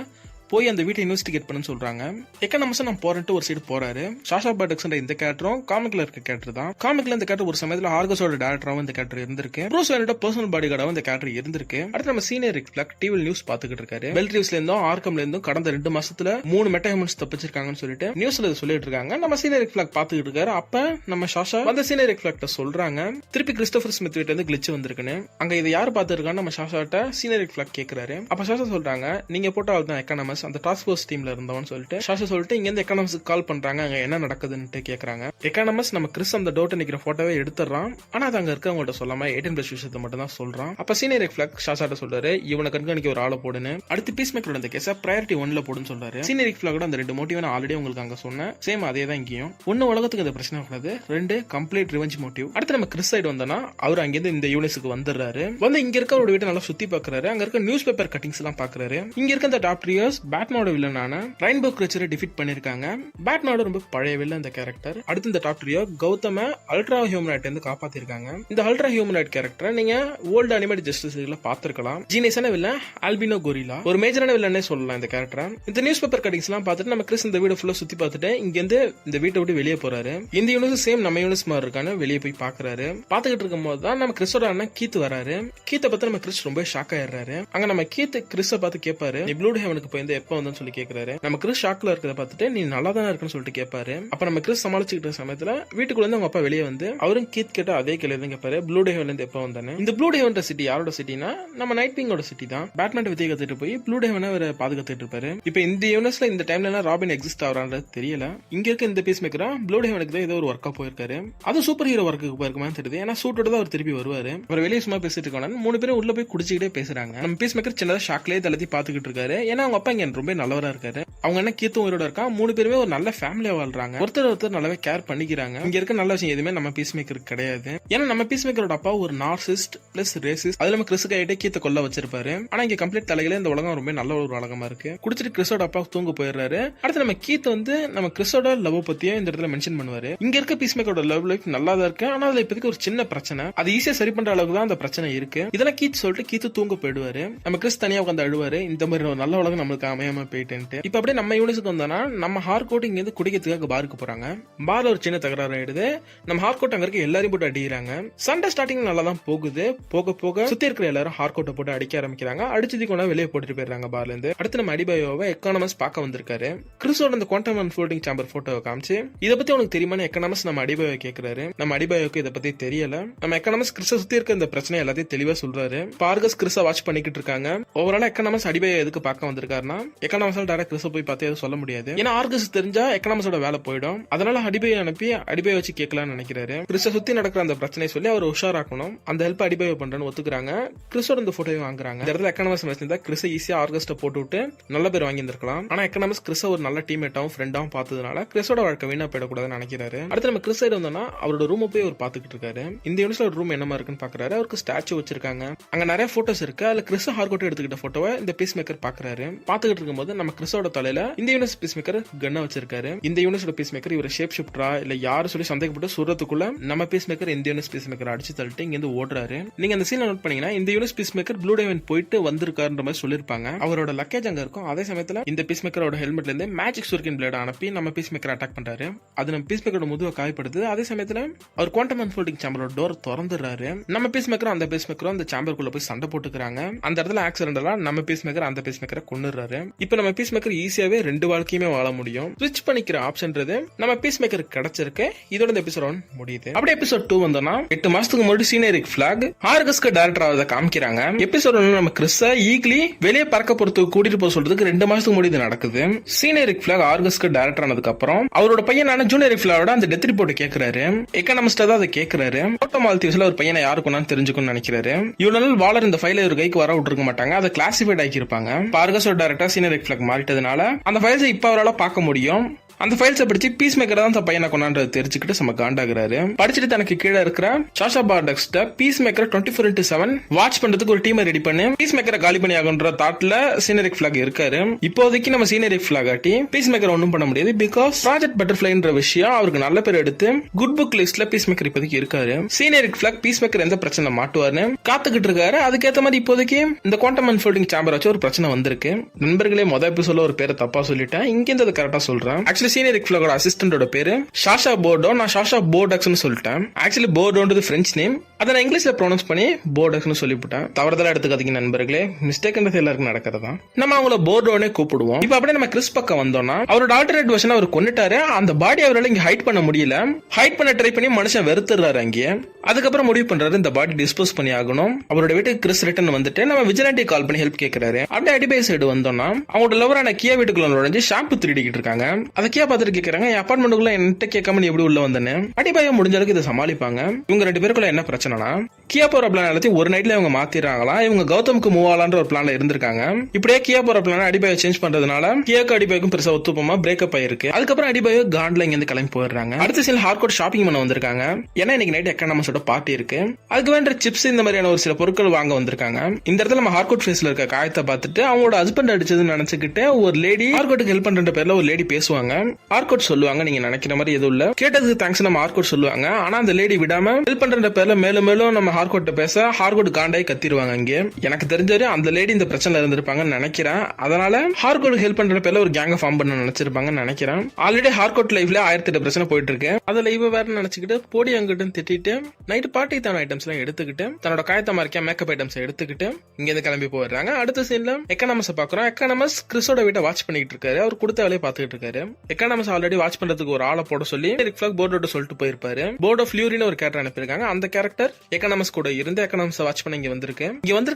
போய் அந்த வீட்டை இன்வெஸ்டிகேட் பண்ணு சொல்றாங்க. எக்கனாமிக்ஸ் நான் போறேன்ட்டு ஒரு சைடு போறாரு. ஷாஷா பர்டெக்ஸ்ன்ற இந்த கேரக்டரும் காமிக்ல இருக்க கேரக்டர் தான். காமிக்ல இந்த கேரக்டர் ஒரு சமயத்துல ஆர்கஸோட டைரக்டராவும் இந்த கேரக்டர் இருந்திருக்கு. ப்ரூஸ் வேனோட பர்சனல் பாடி கார்டாவும் இந்த கேரக்டர் இருந்திருக்கு. அடுத்து நம்ம senior Rick Flag TV news பாத்துக்கிட்டு இருக்காரு. பெல்ட்ரிவ்ஸ்ல இருந்தும் ஆர்கம்ல இருந்தும் கடந்த 2 மாசத்துல 3 மெட்டா ஹியூமன்ஸ் தப்பிச்சிருக்காங்கன்னு சொல்லிட்டு நியூஸ்ல சொல்லிட்டு இருக்காங்க. நம்ம சீனியர் ரிக் ஃபிளாக் பாத்துக்கிட்டு இருக்காரு. அப்ப நம்ம ஷாஷா அந்த சீனியர் ரிக் ஃபிளாக்ட்ட சொல்றாங்க, திருப்பி கிறிஸ்டோபர் ஸ்மித் வீட்ல இருந்து கிளிச் வந்திருக்குன்னு. அங்க இதை யார் பாத்துருக்கான்னு நம்ம ஷாஷாட்ட சீனியர் ரிக் ஃபிளாக் கேக்குறாரு. அப்ப ஷாஷா சொல்றாங்க, நீங்க போட்ட ஆள் தான் எக்கனாமிக்ஸ், எக்கானமஸ் அந்த டாஸ்க் ஃபோர்ஸ் டீம்ல இருந்தவன் சொல்லிட்டு ஷாஷா சொல்லிட்டு இங்க இருந்து எக்கானமஸ்க்கு கால் பண்றாங்க, அங்க என்ன நடக்குதுன்னு கேக்குறாங்க. எக்கானமஸ் நம்ம கிறிஸ் அந்த டோட்டை நிக்கிற போட்டோவே எடுத்துறான். ஆனா அது அங்க இருக்கவங்கள்ட்ட சொல்லாம 18+ விஷயத்தை மட்டும் தான் சொல்றான். அப்ப சீனியர் ரெட் ஃபிளாக் ஷாஷாட்ட சொல்றாரு, இவனை கண்காணிக்க ஒரு ஆளை போடுன்னு. அடுத்து பீஸ் மேக்கரோட இந்த கேஸ பிரையாரிட்டி 1ல போடுன்னு சொல்றாரு. சீனியர் ரெட் ஃபிளாகோட அந்த 2 மோட்டிவ் நான் ஆல்ரெடி உங்களுக்கு அங்க சொன்னேன். சேம் அதே தான் இங்கேயும். 1 உலகத்துக்கு இந்த பிரச்சனை கூடாது, 2 கம்ப்ளீட் ரிவெஞ்ச் மோட்டிவ். அடுத்து நம்ம கிறிஸ் சைடு வந்தோம்னா அவர் அங்கிருந்து இந்த யூனிவர்ஸுக்கு வந்துடுறாரு. வந்து இங்க இருக்க அவரோட வீட்டை நல்லா சுத்தி பாக்குறாரு. அங்க இருக்க நியூஸ் பேப்பர் கட்டிங்ஸ் எல்லாம் பாக்குறாரு. இங்க இருக்க இந்த டாப் ட்ரியர்ஸ் பேட்மேனோட வில்லனான ரெயின்போ கிரீச்சரை டிஃபீட் பண்ணிருக்காங்க. பேட்மேனோட ரொம்ப பழைய வில்லன் இந்த கேரக்டர். அடுத்து இந்த top trio Gotham ultra humanoid இருந்து காப்பாத்திருக்காங்க. இந்த அல்ட்ரா ஹியூமனாய்ட் கேரக்டரை நீங்க ஓல்டு அனிமேட் ஜஸ்டிஸ் லீக்ல பாத்துருக்கலாம். ஜீனியஸான வில்லன் ஆல்பினோ கொரிலா, ஒரு மேஜரான வில்லனே சொல்லலாம் இந்த கேரக்டர். இந்த நியூஸ் பேப்பர் கட்டிங்ஸ் எல்லாம் பார்த்துட்டு நம்ம கிறிஸ் இந்த வீடு ஃபுல்லா சுத்தி பார்த்துட்டு இங்க இருந்து இந்த வீட்டை விட்டு வெளியே போறாரு. இந்த யூனிவர்ஸ் சேம் நம்ம யூனிவர்ஸ் மாதிரி இருக்கான்னு வெளியே போய் பாக்குறாரு. பாத்துக்கிட்டு இருக்கும் போது தான் நம்ம கிறிஸோட அண்ணன் கீத் வராரு. கீத்தை பார்த்து நம்ம கிறிஸ் ரொம்ப ஷாக் ஆயிடுறாரு. அங்க நம்ம கீத் கிறிஸ பார்த்து கேட்பாரு, நீ ப்ளூட் ஹெவனுக்கு போய் எப்ப வந்தன்னு சொல்லி கேக்குறாரு. நம்ம கிறிஸ் ஷாக்ல இருக்கிறத பார்த்துட்டு நீ நல்லா தான் இருக்குன்னு சொல்லிட்டு கேட்பாரு. அப்ப நம்ம கிறிஸ் சமாளிச்சுக்கிட்ட சமயத்துல வீட்டுக்குள்ள இருந்து அவங்க அப்பா வெளியே வந்து அவரும் கீத் கேட்ட அதே கேள்வி தான் கேட்பாரு, ப்ளூட் ஹெவன்ல இருந்து எப்ப வந்தானு. இந்த ப்ளூட் ஹெவன் சிட்டி யாரோட சிட்டினா நம்ம நைட் விங்கோட சிட்டி தான். பேட்மேன் வித்தியை கத்துட்டு போய் ப்ளூட் ஹெவனை அவர் பாதுகாத்துட்டு இருப்பாரு. இப்ப இந்த யூனிவர்ஸ்ல இந்த டைம்ல எல்லாம் ராபின் எக்ஸிஸ்ட் ஆகுறான்றது தெரியல. இங்க இருக்க இந்த பீஸ் மேக்கரா ப்ளூட் ஹெவனுக்கு தான் ஏதோ ஒரு ஒர்க்கா போயிருக்காரு. அது சூப்பர் ஹீரோ ஒர்க்குக்கு போயிருக்குமான்னு தெரியுது. ஏன்னா சூட்டோட தான் அவர் திருப்பி வருவாரு. அவர் வெளியே சும்மா பேசிட்டு இருக்காங்க. 3 பேரும் உள்ள போய் குடிச்சுக்கிட்டே பேசுறாங்க. நம்ம பீஸ் மேக்கர் சின்னதா ஷாக்லயே தள்ளி பாத்துக்கிட்டு இருக்காரு. ஏன்னா அவங்க அப்பா இங்க ரொம்ப நல்லவரா இருக்காரு. அவங்க என்ன கீத்தும் உயிரோட இருக்கான். 3 பேருமே ஒரு நல்ல ஃபேமிலியா வாழ்றாங்க. ஒருத்தர் நல்லாவே கேர் பண்ணிக்கிறாங்க. இங்க இருக்க நல்ல விஷயம் எதுவுமே நம்ம பீஸ் மேக்கர் கிடையாது. ஏன்னா நம்ம பீஸ் மேக்கரோட அப்பா ஒரு நார்சிஸ்ட் பிளஸ் ரேசிஸ்ட். அதுல நம்ம கிறிஸ் கையிட்டே கீத்த கொல்ல வச்சிருப்பாரு. ஆனா இங்க கம்ப்ளீட் தலையில இந்த உலகம் ரொம்ப நல்ல ஒரு உலகமா இருக்கு. குடிச்சிட்டு கிறிஸோட அப்பா தூங்க போயிடுறாரு. அடுத்து நம்ம கீத் வந்து நம்ம கிறிஸோட லவ் பத்தியும் இந்த இடத்துல மென்ஷன் பண்ணுவாரு. இங்க இருக்க பீஸ் மேக்கரோட லவ் லைஃப் நல்லா தான் இருக்கு. ஆனா அதுல இப்போதைக்கு ஒரு சின்ன பிரச்சனை, அது ஈஸியா சரி பண்ற அளவுக்கு தான் அந்த பிரச்சனை இருக்கு. இதெல்லாம் கீத் சொல்லிட்டு கீத்து தூங்க போயிடுவாரு. நம்ம கிறிஸ் தனியா உட்காந்து அழுவாரு, இந்த மாதிரி ஒரு நல்ல உலகம் நம்மளுக்கு அமையாம போயிட்டு. இப்ப அப்படியே நம்ம யூனிவர்ஸுக்கு வந்தோம்னா நம்ம ஹார்கோட் இங்க இருந்து குடிக்கிறதுக்காக பாருக்கு போறாங்க. பார்ல ஒரு சின்ன தகராறு ஆயிடுது. நம்ம ஹார்கோட் அங்க இருக்க எல்லாரையும் போட்டு அடிக்கிறாங்க. சண்டை ஸ்டார்டிங் நல்லா தான் போகுது. போக போக சுத்தி இருக்கிற எல்லாரும் ஹார்கோட்டை போட்டு அடிக்க ஆரம்பிக்கிறாங்க. அடிச்சது கொண்டா வெளியே போட்டுட்டு போயிடுறாங்க பார்ல இருந்து. அடுத்து நம்ம அடிபயோவை எக்கானமஸ் பார்க்க வந்திருக்காரு. கிறிஸோட அந்த குவாண்டம் அன்ஃபோல்டிங் சேம்பர் போட்டோவை காமிச்சு இதை பத்தி உனக்கு தெரியுமா எக்கானமஸ் நம்ம அடிபயோ கேட்கிறாரு. நம்ம அடிபயோக்கு இதை பத்தி தெரியல. நம்ம எக்கானமஸ் கிறிஸ சுத்தி இருக்க இந்த பிரச்சனை எல்லாத்தையும் தெளிவா சொல்றாரு. பார்கஸ் கிறிஸ வாட்ச் பண்ணிக்கிட்டு இருக்காங்க. ஓவராலா எக்கானமஸ் அடிபயோ எதுக்கு பார்க்க வந்திருக்காருன்னா எக்கானமஸால டைரக்ட் கிறிஸ போய் பார்த்து எதுவும் சொல்ல முடியாது. ஏன்னா ஆர்கஸ் தெரிஞ்சா எக்கானமஸோட வேலை போயிடும். அதனால அடிபயோ அனுப்பி அடிபயோ வச்சு கேட்கலாம்னு நினைக்கிறாரு. கிறிஸ சுத்தி நடக்கிற அந்த பிரச்சனை சொல்லி அவர் உஷாராக்கணும். அந்த ஹெல்ப் அடிபயோ பண்றேன்னு ஒத்துக்கிறாங்க. கிறிஸோட இந்த போட்டோவை வாங்குறாங்க. இந்த இடத்துல எக்கானமஸ் வச்சிருந்தா கிறிஸ ஈஸியா ஆர்கஸ்ட போட்டு விட்டு நல்ல பேர் வாங்கி இருந்திருக்கலாம். ஆனா எக்கானமஸ் கிறிஸ ஒரு நல்ல டீம்மேட்டாவும் ஃப்ரெண்டாவும் பார்த்ததுனால கிறிஸோட வாழ்க்கை வீணா போயிடக்கூடாதுன்னு நினைக்கிறாரு. அடுத்து நம்ம கிறிஸ் சைடு வந்தோம்னா அவரோட ரூம் போய் அவர் பாத்துக்கிட்டு இருக்காரு. இந்த யூனிவர்ஸ்ல ஒரு ரூம் என்னமா இருக்குன்னு பாக்குறாரு. அவருக்கு ஸ்டாச்சு வச்சிருக்காங்க. அங்க நிறைய போட்டோஸ் இருக்கு. அதுல கிறிஸ் ஹார்கோட் எடுத்துக்கிட்ட போட்டோவை இந்த பீஸ் மேக்கர் பாக்குறாரு. பாத்துக்கிட்டு இருக்கும்போது நம்ம கிறிஸோட தலையில இந்த யூனிவர்ஸ் பீஸ் மேக்கர் கன்ன வச்சிருக்காரு. இந்த யூனிவர்ஸோட பீஸ் மேக்கர் இவர் ஷேப் ஷிஃப்டரா இல்ல யாரு சொல்லி சந்தேகப்பட்டு சுரத்துக்குள்ள நம்ம பீஸ் மேக்கர் இந்த யூனிவர்ஸ் பீஸ் மேக்கர் அடிச்சு தள்ளிட்டு இங்க இருந்து ஓடுறாரு. நீங்க அந்த சீனை நோட் பண்ணீங்கன்னா இந்த யூனிவர்ஸ் பீஸ் மேக்கர் ப்ளூ டேவன் போயிட்டு வந்திருக்காருன்ற மாதிரி சொல்லிருப்பாங்க. அவரோட லக்கேஜ் அங்க இருக்கும். அதே சமயத்துல இந்த பீஸ் மேக்கரோட ஹெல்மெட்ல இருந்து மேஜிக் சுர்கின் பிளேட் அனுப்பி நம்ம பீஸ் மேக்கர் அட்டாக் பண்றாரு. அது நம்ம பீஸ் மேக்கரோட முதுவை காயப்படுது. அதே சமயத்துல அவர் குவாண்டம் அன்ஃபோல்டிங் சேம்பரோட டோர் திறந்துடுறாரு. நம்ம பீஸ் மேக்கரும் அந்த பீஸ் மேக்கரும் அந்த சேம்பருக்குள்ள போய் சண்டை போட்டுக்கிறாங்க. அந்த இடத்துல ஆக்சிடென்டலா நம்ம பீஸ் மேக்கர் அந்த பீஸ் மேக்கரை கொன்னுறாரு. இப்போ நம்ம பீஸ் மேக்கர் ஈஸியாவே 2 வாழ்க்கையுமே வாழ முடியும். ஸ்விட்ச் பண்ணிக்கிற ஆப்ஷன்றது நம்ம பீஸ் மேக்கர் கிடைச்சிருக்கு. இதோட இந்த எபிசோட் 1 முடியுது. அப்படியே எபிசோட் 2 வந்தோம்னா 8 மாசத்துக்கு முன்னாடி சீனியரிக் ஃபிளாக் ஆர்கஸ்க்கு டைரக்டர் ஆவத காமிக்கிறாங்க. எபிசோட் 1 நம்ம கிறிஸ ஈக்லி வெளியே பறக்க போறதுக்கு கூட்டிட்டு போக சொல்றதுக்கு 2 மாசத்துக்கு முன்னாடி நடக்குது. சீனியரிக் ஃபிளாக் ஆர்கஸ்க்கு டைரக்டர் ஆனதுக்கு அப்புறம் அவரோட பையனான ஜூனியரிக் ஃபிளாகோட அந்த டெத் ரிப்போர்ட் கேக்குறாரு. எக்கானமிஸ்டா தான் அதை கேக்குறாரு. போட்டோ மால்தீவ்ஸ்ல ஒரு பையனை யாரு கொண்டான்னு தெரிஞ்சுக்கணும்னு நினைக்கிறாரு. இவ்வளவு நாள் வாலர் இந்த ஃபைல ஒரு கைக்கு வர விட்டுருக்க மாட்டாங்க. அதை கிளாசிஃபைட் ஆக்கி இருப்பாங்க. ஆர்கஸோட டைரக்டர் சீனியரிக் ஃபிளாக் மாறிட்டதுனால அந்த ஃபைல்ஸை இப்ப அவரால் பார்க்க முடியும். அந்த ஃபைல்ஸை படிச்சு பீஸ் மேக்கர் தான் பையனை கொண்டாந்து தெரிஞ்சுக்கிட்டு நம்ம காண்டாகிறாரு. படிச்சுட்டு தனக்கு கீழே இருக்கிற சாஷா பார்டக்ஸ்ட பீஸ் மேக்கர் 24/7 வாட்ச் பண்றதுக்கு ஒரு டீமை ரெடி பண்ணி பீஸ் மேக்கரை காலி பண்ணி ஆகுன்ற தாட்ல சீனியரிக் ஃபிளாக் இருக்காரு. இப்போதைக்கு நம்ம சீனியரிக் ஃபிளாக் ஆட்டி பீஸ் மேக்கர் ஒன்றும் பண்ண முடியாது. பிகாஸ் ப்ராஜெக்ட் பட்டர்ஃபிளைன்ற விஷயம் அவருக்கு நல்ல பேர் எடுத்து குட் புக் லிஸ்ட்ல பீஸ் மேக்கர் இப்போதைக்கு இருக்காரு. சீனியரிக் ஃபிளாக் பீஸ் மேக்கர் எந்த பிரச்சனை மாட்டுவாருன்னு காத்துக்கிட்டு இருக்காரு. அதுக்கேற்ற மாதிரி இப்போதைக்கு இந்த குவாண்டம் அன்ஃபோல்டிங் சேம்பர் வச்சு ஒரு பிரச்சனை வந்திருக்கு. நண்பர்களே, மொதல் எபிசோட்ல ஒரு பேரை தப்பா சொல்லிட்டேன். இங்க இருந்து கரெக்டா சொல்றேன். ஆக்சுவலி சீனியரிக் ஃபிளாகோட அசிஸ்டன்டோட பேரு ஷாஷா போர்டோ. நான் ஷாஷா போர்டக்ஸ்னு சொல்லிட்டேன். ஆக்சுவலி போர்டோன்றது பிரெஞ்சு நேம். அதை நான் இங்கிலீஷ்ல ப்ரொனவுன்ஸ் பண்ணி போர்டக்ஸ்னு சொல்லிவிட்டேன். தவறுதலா எடுத்துக்காதீங்க நண்பர்களே. மிஸ்டேக்ன்றது எல்லாருக்கும் நடக்கிறதா. நம்ம அவங்கள போர்டோனே கூப்பிடுவோம். இப்ப அப்படியே நம்ம கிறிஸ் பக்கம் வந்தோம்னா அவரோட ஆல்டர்னேட் வெர்ஷன் அவர் கொன்னுட்டாரு. அந்த பாடி அவரால் இங்க ஹைட் பண்ண முடியல. ஹைட் பண்ண ட்ரை பண்ணி மனுஷன் வெறுத்துறாரு அங்கேயே. அதுக்கப்புறம் முடிவு பண்றாரு இந்த பாடி டிஸ்போஸ் பண்ணி ஆகணும். அவரோட வீட்டுக்கு கிறிஸ் ரிட்டர்ன் வந்துட்டு நம்ம விஜிலண்டி கால் பண்ணி ஹெல்ப் கேட்கிறாரு. அப்படியே அடிபை சைடு வந்தோம்னா அவங்களோட லவரான கியா வீட்டுக்குள்ள நுழைஞ்சு ஷாம்பு திருடிக்கிட்டு இருக்காங்க. அதை கியா பார்த்துட்டு கேக்குறாங்க, என் அபார்ட்மெண்ட்டுக்குள்ள என்கிட்ட கேட்காம நீ எப்படி உள்ள வந்தேன்னு. அடிபாயா முடிஞ்ச அளவுக்கு இதை சமாளிப்பாங்க. இவங்க 2 பேருக்குள்ள என்ன பிரச்சனைனா, கியா போற பிளான் எல்லாத்தையும் ஒரு நைட்ல இவங்க மாத்திராங்களா. இவங்க கௌதமுக்கு மூவ் ஆகலான்ற ஒரு பிளான்ல இருந்திருக்காங்க. இப்படியே கியா போற பிளான் அடிபாயை சேஞ்ச் பண்றதுனால கியாக்கு அடிபாய்க்கும் பெருசா ஒத்துப்போமா பிரேக்கப் ஆயிருக்கு. அதுக்கப்புறம் அடிபாயோ காண்ட்ல இங்க இருந்து கிளம்பி போயிடுறாங்க. அடுத்த சீன் ஹார்ட்கோட் ஷாப்பிங் பண்ண வந்திருக்காங்க. ஏன்னா இன்னைக்கு நைட் எக்கனாமஸோட பார்ட்டி இருக்கு. அதுக்கு வேண்ட சிப்ஸ் இந்த மாதிரியான ஒரு சில பொருட்கள் வாங்க வந்திருக்காங்க. இந்த இடத்துல நம்ம ஹார்ட்கோட் ஃபேஸ்ல இருக்க காயத்தை பார்த்துட்டு அவங்களோட ஹஸ்பண்ட் அடிச்சதுன்னு நினைச்சுக்கிட்டு ஒரு லேடி ஹார்ட்கோட்டுக்கு ஹெல்ப் பண்ற பேர்ல ஒரு லேடி பேசுவாங்க. ஹார்ட்கோட் சொல்லுவாங்க, நீங்க நினைக்கிற மாதிரி எதுவும் இல்ல, கேட்டதுக்கு தேங்க்ஸ் நம்ம ஹார்ட்கோட் சொல்லுவாங்க. ஆனா அந்த லேடி விடாம ஹெல்ப் பண்ற பேர்ல மேலும் மேலும் நம்ம ஹார்ட்கோட்ட பேச ஹார்ட்கோட் காண்டாய் கத்திடுவாங்க. இங்கே எனக்கு தெரிஞ்சது அந்த லேடி இந்த பிரச்சனை இருந்திருப்பாங்கன்னு நினைக்கிறேன். அதனால ஹார்ட்கோட் ஹெல்ப் பண்ற பேர்ல ஒரு கேங்க ஃபார்ம் பண்ண நினைச்சிருப்பாங்கன்னு நினைக்கிறேன். ஆல்ரெடி ஹார்ட்கோட் லைஃப்ல 1008 பிரச்சனை போயிட்டு இருக்கு. அதுல இவ வேற நினைச்சுக்கிட்டு போடி அங்கிட்டு திட்டிட்டு நைட் பார்ட்டி தான ஐட்டம்ஸ் எல்லாம் எடுத்துக்கிட்டு தன்னோட காயத்தை மறைக்க மேக்கப் ஐட்டம்ஸ் எடுத்துக்கிட்டு இங்க இருந்து கிளம்பி போயிடுறாங்க. அடுத்த சீன்ல எக்கனாமஸ் பாக்குறோம். எக்கனாமஸ் கிறிஸோட வீட்டை வாட்ச் பண்ணிட்டு இருக்காரு. அவர் கொடுத்த வேலையை பாத்துக்கிட்டு இருக்காரு. எக்கனாமஸ் ஆல்ரெடி வாட்ச் பண்றதுக்கு ஒரு ஆளை போட சொல்லி போர்டோட சொல்லிட்டு போயிருப்பாரு. போர்ட் ஆஃப் ஃபியூரின்னு ஒரு கேரக்டர் அனுப்பியிருக்காங்க. அந்த கேரக்டர் எக்கனாமஸ் கூட இருந்து எக்கனாமஸ் வாட்ச் பண்ண இங்க வந்திருக்கு.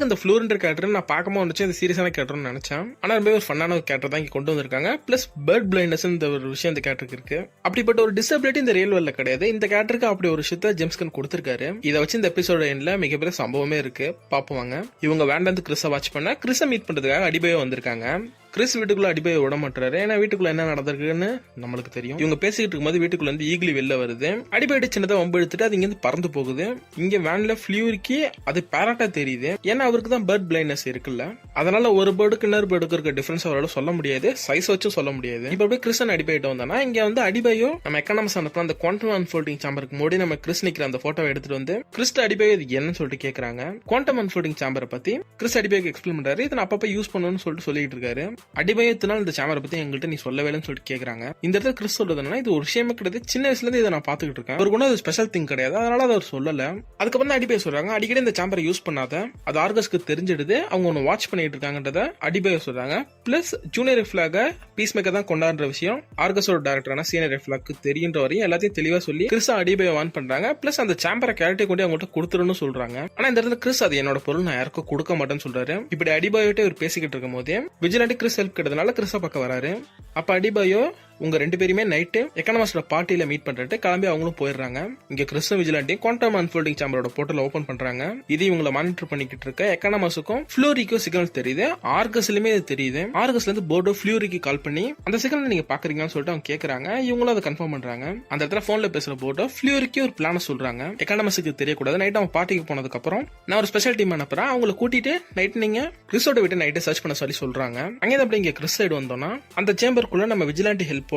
இந்த ஃப்ளூரின்ற கேரக்டர் நான் பார்க்காம வந்துச்சு, அது சீரியஸான கேரக்டர்னு நினைச்சேன். ஆனா ரொம்ப ஒரு ஃபன்னான ஒரு கேரக்டர் தான் இங்க கொண்டு வந்திருக்காங்க. பிளஸ் பர்ட் பிளைண்ட்னஸ் இந்த ஒரு விஷயம் இந்த கேரக்டருக்கு இருக்கு. அப்படிப்பட்ட ஒரு டிசபிலிட்டி இந்த ரியல் வேர்ல்ட்ல கிடையாது. இந்த கேரக்டருக்கு அப்படி ஒரு விஷயத்த ஜேம்ஸ் கன் கொடுத்திருக்காரு. இதை வச்சு இந்த எபிசோட எண்ட்ல மிகப்பெரிய சம்பவமே இருக்கு. பாப்போம். இவங்க வேண்டாந்து கிறிஸ வாட்ச் பண்ண கிறிஸ மீட் பண்றதுக்காக அடிபயோ வந்திருக்காங்க. கிறிஸ் வீட்டுக்குள்ள அடிபய விட மாட்டாரு. ஏன்னா வீட்டுக்குள்ள என்ன நடந்திருக்குன்னு நம்மளுக்கு தெரியும். இவங்க பேசிக்கிட்டு இருக்கும்போது வீட்டுக்குள்ள இருந்து ஈகிலி வெளில வருது. அடிபயிட்டு சின்னதா வம்பு எடுத்துட்டு அது இங்க இருந்து பறந்து போகுது. இங்க வேன்ல ஃபியூரிக்கு அது பேரட்டா தெரியுது. ஏன்னா அவருக்கு தான் பேர்ட் பிளைண்ட்னஸ் இருக்குல்ல. அதனால ஒரு பேர்டுக்கு இன்னொரு பேர்டுக்கு இருக்க டிஃபரன்ஸ் அவரால் சொல்ல முடியாது, சைஸ் வச்சு சொல்ல முடியாது. இப்ப அப்படியே கிறிஸ்டன் அடிபயிட்டு வந்தானா இங்க வந்து அடிபயோ நம்ம எக்கனாமிக்ஸ் அனுப்புற அந்த குவாண்டம் அன்ஃபோல்டிங் சாம்பருக்கு முன்னாடி நம்ம கிறிஸ் நிக்கிற அந்த போட்டோவை எடுத்துட்டு வந்து கிறிஸ்ட அடிபயோ இது என்னன்னு சொல்லிட்டு கேக்குறாங்க. குவாண்டம் அன்ஃபோல்டிங் சாம்பரை பத்தி கிறிஸ் அடிபயோக்கு எக்ஸ்பிளைன் பண்றாரு. இதை அப்பப்ப யூஸ் பண்ணணும்னு சொல்லிட்டு இருக்காரு. அடிபயத்தினால் இந்த சாமரை பத்தி எங்கள்கிட்ட நீ சொல்லவேன்னு சொல்லிட்டு கேக்குறாங்க. இந்த இடத்துல கிறிஸ் சொல்றதுன்னா இது ஒரு விஷயமே கிடையாது, சின்ன வயசுல இருந்து இதை நான் பாத்துக்கிட்டு இருக்கேன், அவருக்கு ஒன்றும் அது ஸ்பெஷல் திங் கிடையாது, அதனால அதை அவர் சொல்லல. அதுக்கப்புறம் அடிபய சொல்றாங்க அடிக்கடி இந்த சாம்பரை யூஸ் பண்ணாத, அது ஆர்கஸ்க்கு தெரிஞ்சிடுது, அவங்க ஒன்னு வாட்ச் பண்ணிட்டு இருக்காங்கன்றத அடிபய சொல்றாங்க. பிளஸ் ஜூனியர் ஃபிளாக பீஸ் மேக்கர் தான் கொண்டாடுற விஷயம் ஆர்கஸோட டைரக்டரான சீனியர் ஃபிளாக்கு தெரியுன்ற வரையும் எல்லாத்தையும் தெளிவா சொல்லி கிறிஸ் அடிபய வான் பண்றாங்க. பிளஸ் அந்த சாம்பரை கேரக்டர் கொண்டு அவங்கள்ட்ட கொடுத்துருன்னு சொல்றாங்க. ஆனா இந்த இடத்துல கிறிஸ் அது என்னோட பொருள், நான் யாருக்கும் கொடுக்க மாட்டேன்னு சொல்றாரு. இப்படி அடிபயோட்டே ஒரு பேசிக்கிட்டு இருக்கும் போதே விஜிலாண்டி கிறிஸ் ஹெல்ப் கிடைச்சதுனால கிறிஸ பக்கம் வராரு. அப்ப அடிபயோ உங்க 2 பேருமே நைட்டு எக்கனாமிக்ஸோட பார்ட்டியில மீட் பண்றது கிளம்பி அவங்களும் போயிடுறாங்க. இங்க கிறிஸ்டன் விஜிலாண்டி குவாண்டம் அன்ஃபோல்டிங் சாம்பரோட போர்ட்டல் ஓபன் பண்றாங்க. இது இவங்களை மானிட்டர் பண்ணிக்கிட்டு இருக்க எக்கனாமிக்ஸுக்கும் ஃப்ளூரிக்கும் சிக்னல் தெரியுது. ஆர்கஸ்லயுமே இது தெரியுது. ஆர்கஸ்ல இருந்து போர்டோ ஃப்ளூரிக்கு கால் பண்ணி அந்த சிக்னல் நீங்க பாக்குறீங்கன்னு சொல்லிட்டு அவங்க கேக்குறாங்க. இவங்களும் அதை கன்ஃபார்ம் பண்றாங்க. அந்த இடத்துல போன்ல பேசுற போர்டோ ஃப்ளூரிக்கு ஒரு பிளான சொல்றாங்க. எக்கனாமிக்ஸுக்கு தெரியக்கூடாது. நைட் அவங்க பார்ட்டிக்கு போனதுக்கு அப்புறம் நான் ஒரு ஸ்பெஷல் டீம் அனுப்புறேன், அவங்களை கூட்டிட்டு நைட் நீங்க கிறிஸோட விட்டு நைட்டு சர்ச் பண்ண சொல்லி சொல்றாங்க. அங்கே அப்படி இங்க கிறிஸ் சைடு வந்தோம்னா அந்த சேம்பருக்குள்ள நம்ம விஜிலாண்டி ஹெல்ப்போட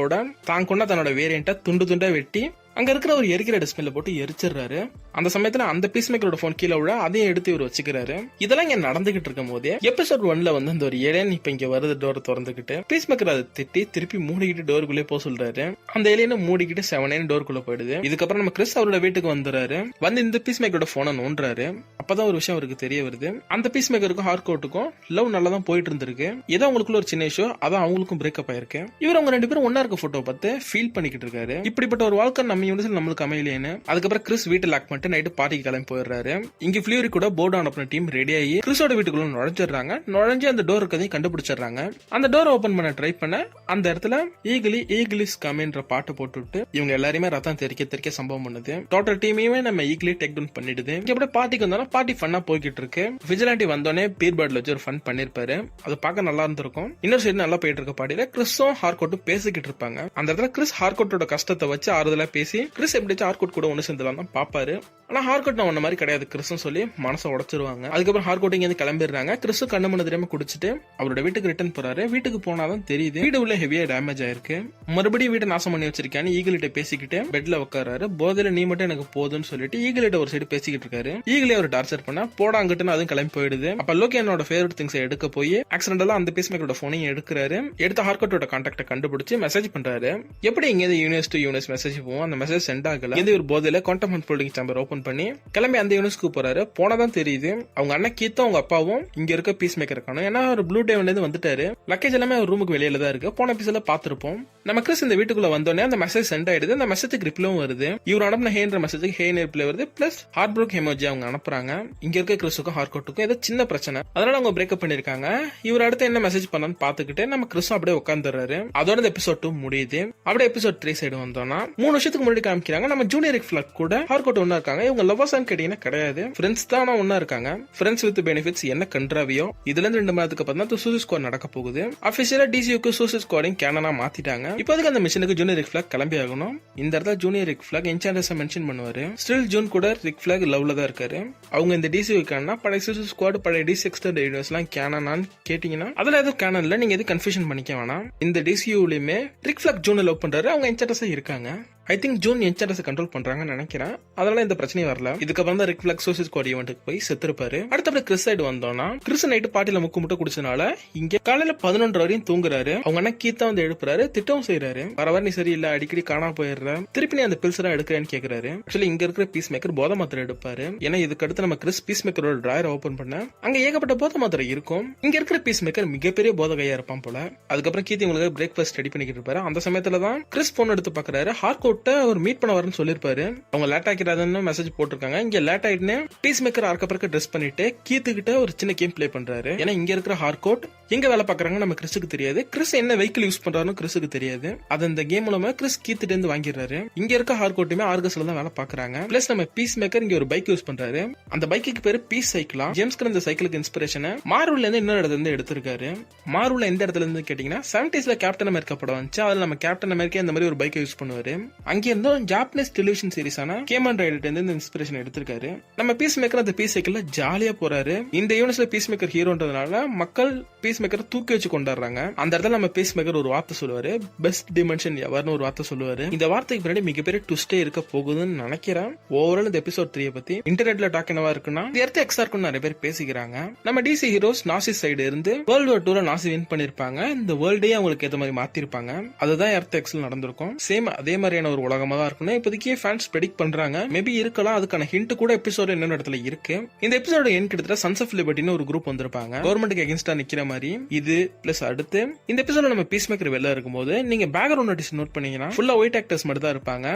தான் கொண்டா தன்னோட வேரியண்ட்டை துண்டு துண்டா வெட்டி அங்க இருக்கிற ஒரு எரிக்கிற டஸ்ட்பின்ல போட்டு எரிச்சிடுறாரு. அந்த சமயத்துல அந்த பீஸ் மேக்கரோட போன் கீழே விட அதையும் எடுத்து இவர் வச்சுக்கிறாரு. இதெல்லாம் இங்க நடந்துகிட்டு இருக்கும் போதே எபிசோட் 1ல வந்து அந்த ஒரு ஏலியன் இப்ப இங்க வருது டோர் திறந்துகிட்டு பீஸ் மேக்கர் அதை திட்டி திருப்பி மூடிக்கிட்டு டோருக்குள்ளே போக சொல்றாரு. அந்த ஏலியனை மூடிக்கிட்டு 7 டோருக்குள்ள போயிடுது. இதுக்கப்புறம் நம்ம கிறிஸ் அவரோட வீட்டுக்கு வந்துறாரு. வந்து இந்த பீஸ் மேக்கரோட போனை நோண்டுறாரு. அப்பதான் ஒரு விஷயம் அவருக்கு தெரிய வருது. அந்த பீஸ் மேக்கருக்கும் ஹார்ட்கோட்டுக்கும் லவ் நல்லா தான் போயிட்டு இருந்திருக்கு. ஏதோ அவங்களுக்குள்ள ஒரு சின்ன இஷ்யூ, அதான் அவங்களுக்கும் பிரேக்கப் ஆயிருக்கு. இவர் அவங்க 2 பேரும் ஒன்னா இருக்க போட்டோ பார்த்து ஃபீல் பண்ணிக்கிட்டு இருக்காரு. இப்படிப்பட்ட ஒரு வாழ்க்கை நம்ம நம்மளுக்கு அமையலையேன்னு. அதுக்கப்புறம் கிறிஸ் வீட்டை லாக் பண்ணிட்டு நைட்டு பார்ட்டிக்கு கிளம்பி போயிடுறாரு. இங்க ஃபியூரி கூட போர்டு அனுப்பின டீம் ரெடி ஆகி கிறிஸோட வீட்டுக்குள்ள நுழைஞ்சிடறாங்க. நுழைஞ்சு அந்த டோர் இருக்கதையும் கண்டுபிடிச்சிடறாங்க. அந்த டோர் ஓபன் பண்ண ட்ரை பண்ண அந்த இடத்துல ஈகிலிஸ் கமின்ற பாட்டு போட்டுவிட்டு இவங்க எல்லாருமே ரத்தம் தெறிக்க சம்பவம் பண்ணுது. டோட்டல் டீமையுமே நம்ம ஈகிலி டேக் டவுன் பண்ணிடுது. இங்க அப்படியே பார்ட்டிக்கு வந்தாலும் பார்ட்டி ஃபன்னா போய்கிட்டு இருக்கு. விஜிலாண்டி வந்தோடனே பீர் பேர்ட்ல வச்சு ஒரு ஃபன் பண்ணிருப்பாரு. அது பார்க்க நல்லா இருந்திருக்கும். இன்னொரு சைடு நல்லா போயிட்டு இருக்க பார்ட்டியில கிறிஸும் ஹார்ட்கோட்டும் பேசிக்கிட்டு இருப்பாங்க. அந்த இடத்துல கிறிஸ் ஹார்ட்கோட்டோட கஷ்டத்தை வச்சு ஆறுதலா பேசி கிறிஸ் எப்படி ஹார்ட்கோட் கூட ஒண்ணு சேர்ந்துலாம் தான் பாப்பாரு. ஆனா ஹார்ட்கோட் நான் ஒன்ன மாதிரி கிடையாது கிறிஸ்னு சொல்லி மனசை உடைச்சிருவாங்க. அதுக்கப்புறம் ஹார்ட்கோட் இங்க கிளம்பிடுறாங்க. கிறிஸ் கண்ணு மண்ணு தெரியாம குடிச்சிட்டு அவரோட வீட்டுக்கு ரிட்டர்ன் போறாரு. வீட்டுக்கு போனாதான் தெரியுது வீடு உள்ள ஹெவியா டேமேஜ் ஆயிருக்கு. மறுபடியும் வீட்டை நாசம் பண்ணி வச்சிருக்கான்னு ஈகிலிட்ட பேசிக்கிட்டு பெட்ல உட்காராரு. போதையில நீ மட்டும் எனக்கு போதுன்னு சொல்லிட்டு ஈகிலிட்ட ஒரு சைடு பேசிக்கிட்டு இருக்காரு. ஈகிலே அவர் டார்ச்சர் பண்ண போட அங்கிட்டு அதுவும் கிளம்பி போயிடுது. அப்ப லோகி என்னோட ஃபேவரட் திங்ஸ் எடுக்க போய் ஆக்சிடென்டலா அந்த பீஸ் மேக்கரோட போனையும் எடுக்கிறாரு. எடுத்த ஹார்ட்கோட்டோட கான்டாக்ட கண்டுபிடிச்சு மெசேஜ் பண்றாரு. எப்படி இங்க யூனிவர்ஸ் டு யூனிவர்ஸ் மெசேஜ் போவோம், அந்த மெசேஜ் சென்ட் ஆகல. இது ஒரு போதையில குவாண்டம் அன்ஃபோல்டிங் சாம்பர் ஓபன் பண்ணி கிளம்பி அந்த யூனிவர்ஸ்க்கு போறாரு. போனதான் தெரியுது அவங்க அண்ணன் கீத்தும் அவங்க அப்பாவும் இங்க இருக்க பீஸ் மேக்கர் இருக்கானு. ஏன்னா ஒரு ப்ளூ டேவன்ல இருந்து வந்துட்டாரு. லக்கேஜ் எல்லாமே ஒரு ரூமுக்கு வெளியில தான் இருக்கு. போன எபிசோட்ல பாத்திருப்போம். நம்ம கிறிஸ் இந்த வீட்டுக்குள்ள வந்தோடனே அந்த மெசேஜ் சென்ட் ஆயிடுது. அந்த மெசேஜுக்கு ரிப்ளைவும் வருது. இவர் அனுப்பின ஹேன்ற மெசேஜுக்கு ஹே ரிப்ளை வருது. பிளஸ் ஹார்ட் ப்ரோக் எமோஜி அவங்க அனுப்புறாங்க. இங்க இருக்க கிறிஸுக்கும் ஹார்கோட்டுக்கும் ஏதோ சின்ன பிரச்சனை, அதனால அவங்க பிரேக்கப் பண்ணிருக்காங்க. இவர் அடுத்து என்ன மெசேஜ் பண்ணான்னு பாத்துக்கிட்டு நம்ம கிறிஸும் அப்படியே உட்காந்துறாரு. அதோட இந்த எபிசோட் 2 முடியுது. அப்படியே எபிசோட் 3 சைடு வந்தோம்னா 3 வருஷத்துக்கு முன்னாடி காமிக்கிறாங்க. நம்ம ஜூனியர் ரிக் ஃபிளாக் கூட ஹார்கோட் ஒன்னா இருக்காங்க. இவங்க லவ்வர்ஸான்னு கேட்டீங்கன்னா கிடையாது, ஃப்ரெண்ட்ஸ் தான் ஒன்னா இருக்காங்க. ஃப்ரெண்ட்ஸ் வித் பெனிஃபிட்ஸ் என்ன கண்ட்ராவியோ. இதுல இருந்து 2 மாதத்துக்கு அப்புறம் தான் சூசைட் ஸ்குவாட் நடக்க போகுது. அபிஷியலா டிசியூக்கு சூசைட் ஸ்குவாடிங் கேனனா மாத்திட்டாங்க. இப்போதைக்கு அந்த மிஷனுக்கு ஜூனியர் ரிக் ஃபிளாக் கிளம்பி ஆகணும். இந்த இடத்துல ஜூனியர் ரிக் ஃபிளாக் என்சாண்டர்ஸ் மென்ஷன் பண்ணுவாரு. ஸ்டில் ஜூன் கூட ரிக் ஃபிளாக் லவ்ல தான் இருக்காரு. அவங்க இந்த டிசியூக்கான பழைய சூசைட் ஸ்குவாட் பழைய டிசி எக்ஸ்டெண்டட் யூனிவர்ஸ் எல்லாம் கேனனான்னு கேட்டீங்கன்னா அதுல எதுவும் கேனன் இல்ல, நீங்க எதுவும் கன்ஃபியூஷன் பண்ணிக்க வேணாம். இந்த டிசியூலயுமே ரிக் ஃபிளாக் ஜூனை லவ் பண்றாரு. அவங்க என்சாண்டர்ஸா இருக்காங்க. ஐ திங்க் ஜூன் என்சாண்டர்ஸ் கண்ட்ரோல் பண்றாங்கன்னு நினைக்கிறேன். அதனால இந்த பிரச்சனையும் வரல. இதுக்கப்புறம் தான் ரிக் ஃபிளாக் சூசைட் ஸ்குவாட் ஈவென்ட்டுக்கு போய் செத்துருப்பாரு. அடுத்தபடி கிறிஸ் சைடு வந்தோம்னா கிறிஸ் நைட்டு பார்ட்டில முட்டை குடிச்சனால இங்க காலையில 11 வரையும் தூங்குறாரு. அவங்க அண்ணா கீத்தா வந்து எழுப்புறாரு, திட்டம் செய்யறாரு. வர நீ சரியில்லை, அடிக்கடி காணா போயிடுற, திருப்பி நீ அந்த பில்ஸ் எல்லாம் எடுக்கிறேன்னு கேக்குறாரு. ஆக்சுவலி இங்க இருக்கிற பீஸ் மேக்கர் போத மாத்திரை எடுப்பாரு. ஏன்னா இதுக்கு அடுத்து நம்ம கிறிஸ் பீஸ் மேக்கரோட டிராயர் ஓபன் பண்ண அங்க ஏகப்பட்ட போத மாத்திரை இருக்கும். இங்க இருக்கிற பீஸ் மேக்கர் மிகப்பெரிய போத கையா இருப்பான் போல. அதுக்கப்புறம் கீத்தி உங்களுக்கு பிரேக்ஃபாஸ்ட் ரெடி பண்ணிக்கிட்டு இருப்பாரு. அந்த சமயத்துல தான் கிறிஸ் போன் எடுத்து பாக்குறாரு. ஹார்கோட்ட ஒரு மீட் பண்ண வரன்னு சொல்லிருப்பாரு. அவங்க லேட் ஆக்கிறாதுன்னு மெசேஜ் போட்டிருக்காங்க. இங்க லேட் ஆயிட்டுன்னு பீஸ் மேக்கர் ஆர்க்கப்பறக்க ட்ரெஸ் பண்ணிட்டு கீத்து கிட்ட ஒரு சின்ன கேம் பிளே பண்றாரு. ஏன்னா இங்க இருக்கிற ஹார்கோட் எங்க வேலை பாக்குறாங்க நம்ம கிறிஸுக்கு தெரியாது. கிறிஸ் என்ன வெஹிக்கிள் யூஸ் பண்றாருன்னு கிறிஸுக்கு தெரியாது. அது இந்த கேம் மூலமா கிறிஸ் கீத்துட்டு இருந்து வாங்கிடுறாரு. இங்க இருக்க ஹார்கோட்டுமே ஆர்கஸ்ல தான் வேலை பாக்குறாங்க. பிளஸ் நம்ம பீஸ் மேக்கர் இங்க ஒரு பைக் யூஸ் பண்றாரு. அந்த பைக்கு பேரு பீஸ் சைக்கிளா. ஜேம்ஸ் கன் இந்த சைக்கிளுக்கு இன்ஸ்பிரேஷன் மார்வல்ல இருந்து இன்னொரு இடத்துல இருந்து எடுத்திருக்காரு. மார்வல்ல எந்த இடத்துல இருந்து கேட்டீங்கன்னா 70s கேப்டன் அமெரிக்கா படம் வந்துச்சு. அதுல நம்ம கேப்டன் அமெரிக்கா இந்த மாதிரி ஒரு பைக்கை யூஸ் பண்ணுவாரு. அங்க இருந்தும் ஜாப்பனீஸ் டெலிவிஷன் சீரிஸான கேமன் ரைடர் இருந்து இன்ஸ்பிரேஷன் எடுத்திருக்காரு. நம்ம பீஸ் மேக்கர் அந்த பீஸ் சைக்கிள்ல ஜாலியா போறாரு. இந்த யூனிவர்ஸ்ல பீஸ் மேக்கர் ஹீரோன்றதுனால மக்கள் பீஸ் மேக்கர் தூக்கி வச்சு கொண்டாடுறாங்க. அந்த இடத்துல நம்ம பீஸ் மேக்கர் ஒரு வார்த்தை சொல்லுவாரு, பெஸ்ட் டிமென்ஷன் எவர்னு ஒரு வார்த்தை சொல்லுவாரு. இந்த வார்த்தைக்கு பின்னாடி மிகப்பெரிய ட்விஸ்டே இருக்க போகுதுன்னு நினைக்கிறேன். ஓவரால் இந்த எபிசோட் 3 பத்தி இன்டர்நெட்ல டாக் என்னவா இருக்குன்னா எர்த் எக்ஸா இருக்குன்னு நிறைய பேர் பேசிக்கிறாங்க. நம்ம டிசி ஹீரோஸ் நாசி சைடு இருந்து வேர்ல்ட் வார் 2ல நாசி வின் பண்ணிருப்பாங்க. இந்த வேர்ல்டே அவங்களுக்கு ஏத்த மாதிரி மாத்திருப்பாங்க. அதுதான் எர்த் எக்ஸ்ல நடந்திருக்கும். சேம் அதே மாதிரியான ஒரு உலகமா தான் இருக்குன்னு இப்போதைக்கு ஃபேன்ஸ் ப்ரெடிக்ட் பண்றாங்க. மேபி இருக்கலாம். அதுக்கான ஹிண்ட் கூட எபிசோட் என்ன இடத்துல இருக்கு. இந்த எபிசோட என் கிட்டத்தட்ட சன்ஸ் ஆஃப் லிபர்ட்டின்னு ஒரு குரூப் வந்திருப்பாங்க. கவர்மெண்ட்டுக்கு அகேன்ஸ்டா நிக்கிற மாதிரி. இது பிளஸ் அடுத்து இந்த எபிசோட நம்ம பீஸ் மேக்கர் வெளில இருக்கும்போது நீங்க பேக்ரவுண்ட் நோட்டீஸ் நோட் பண்ணீங்கன்னா ஃபுல்லா ஒயிட் ஆக்டர்ஸ் மட்டும் தான் இருப்பாங்க.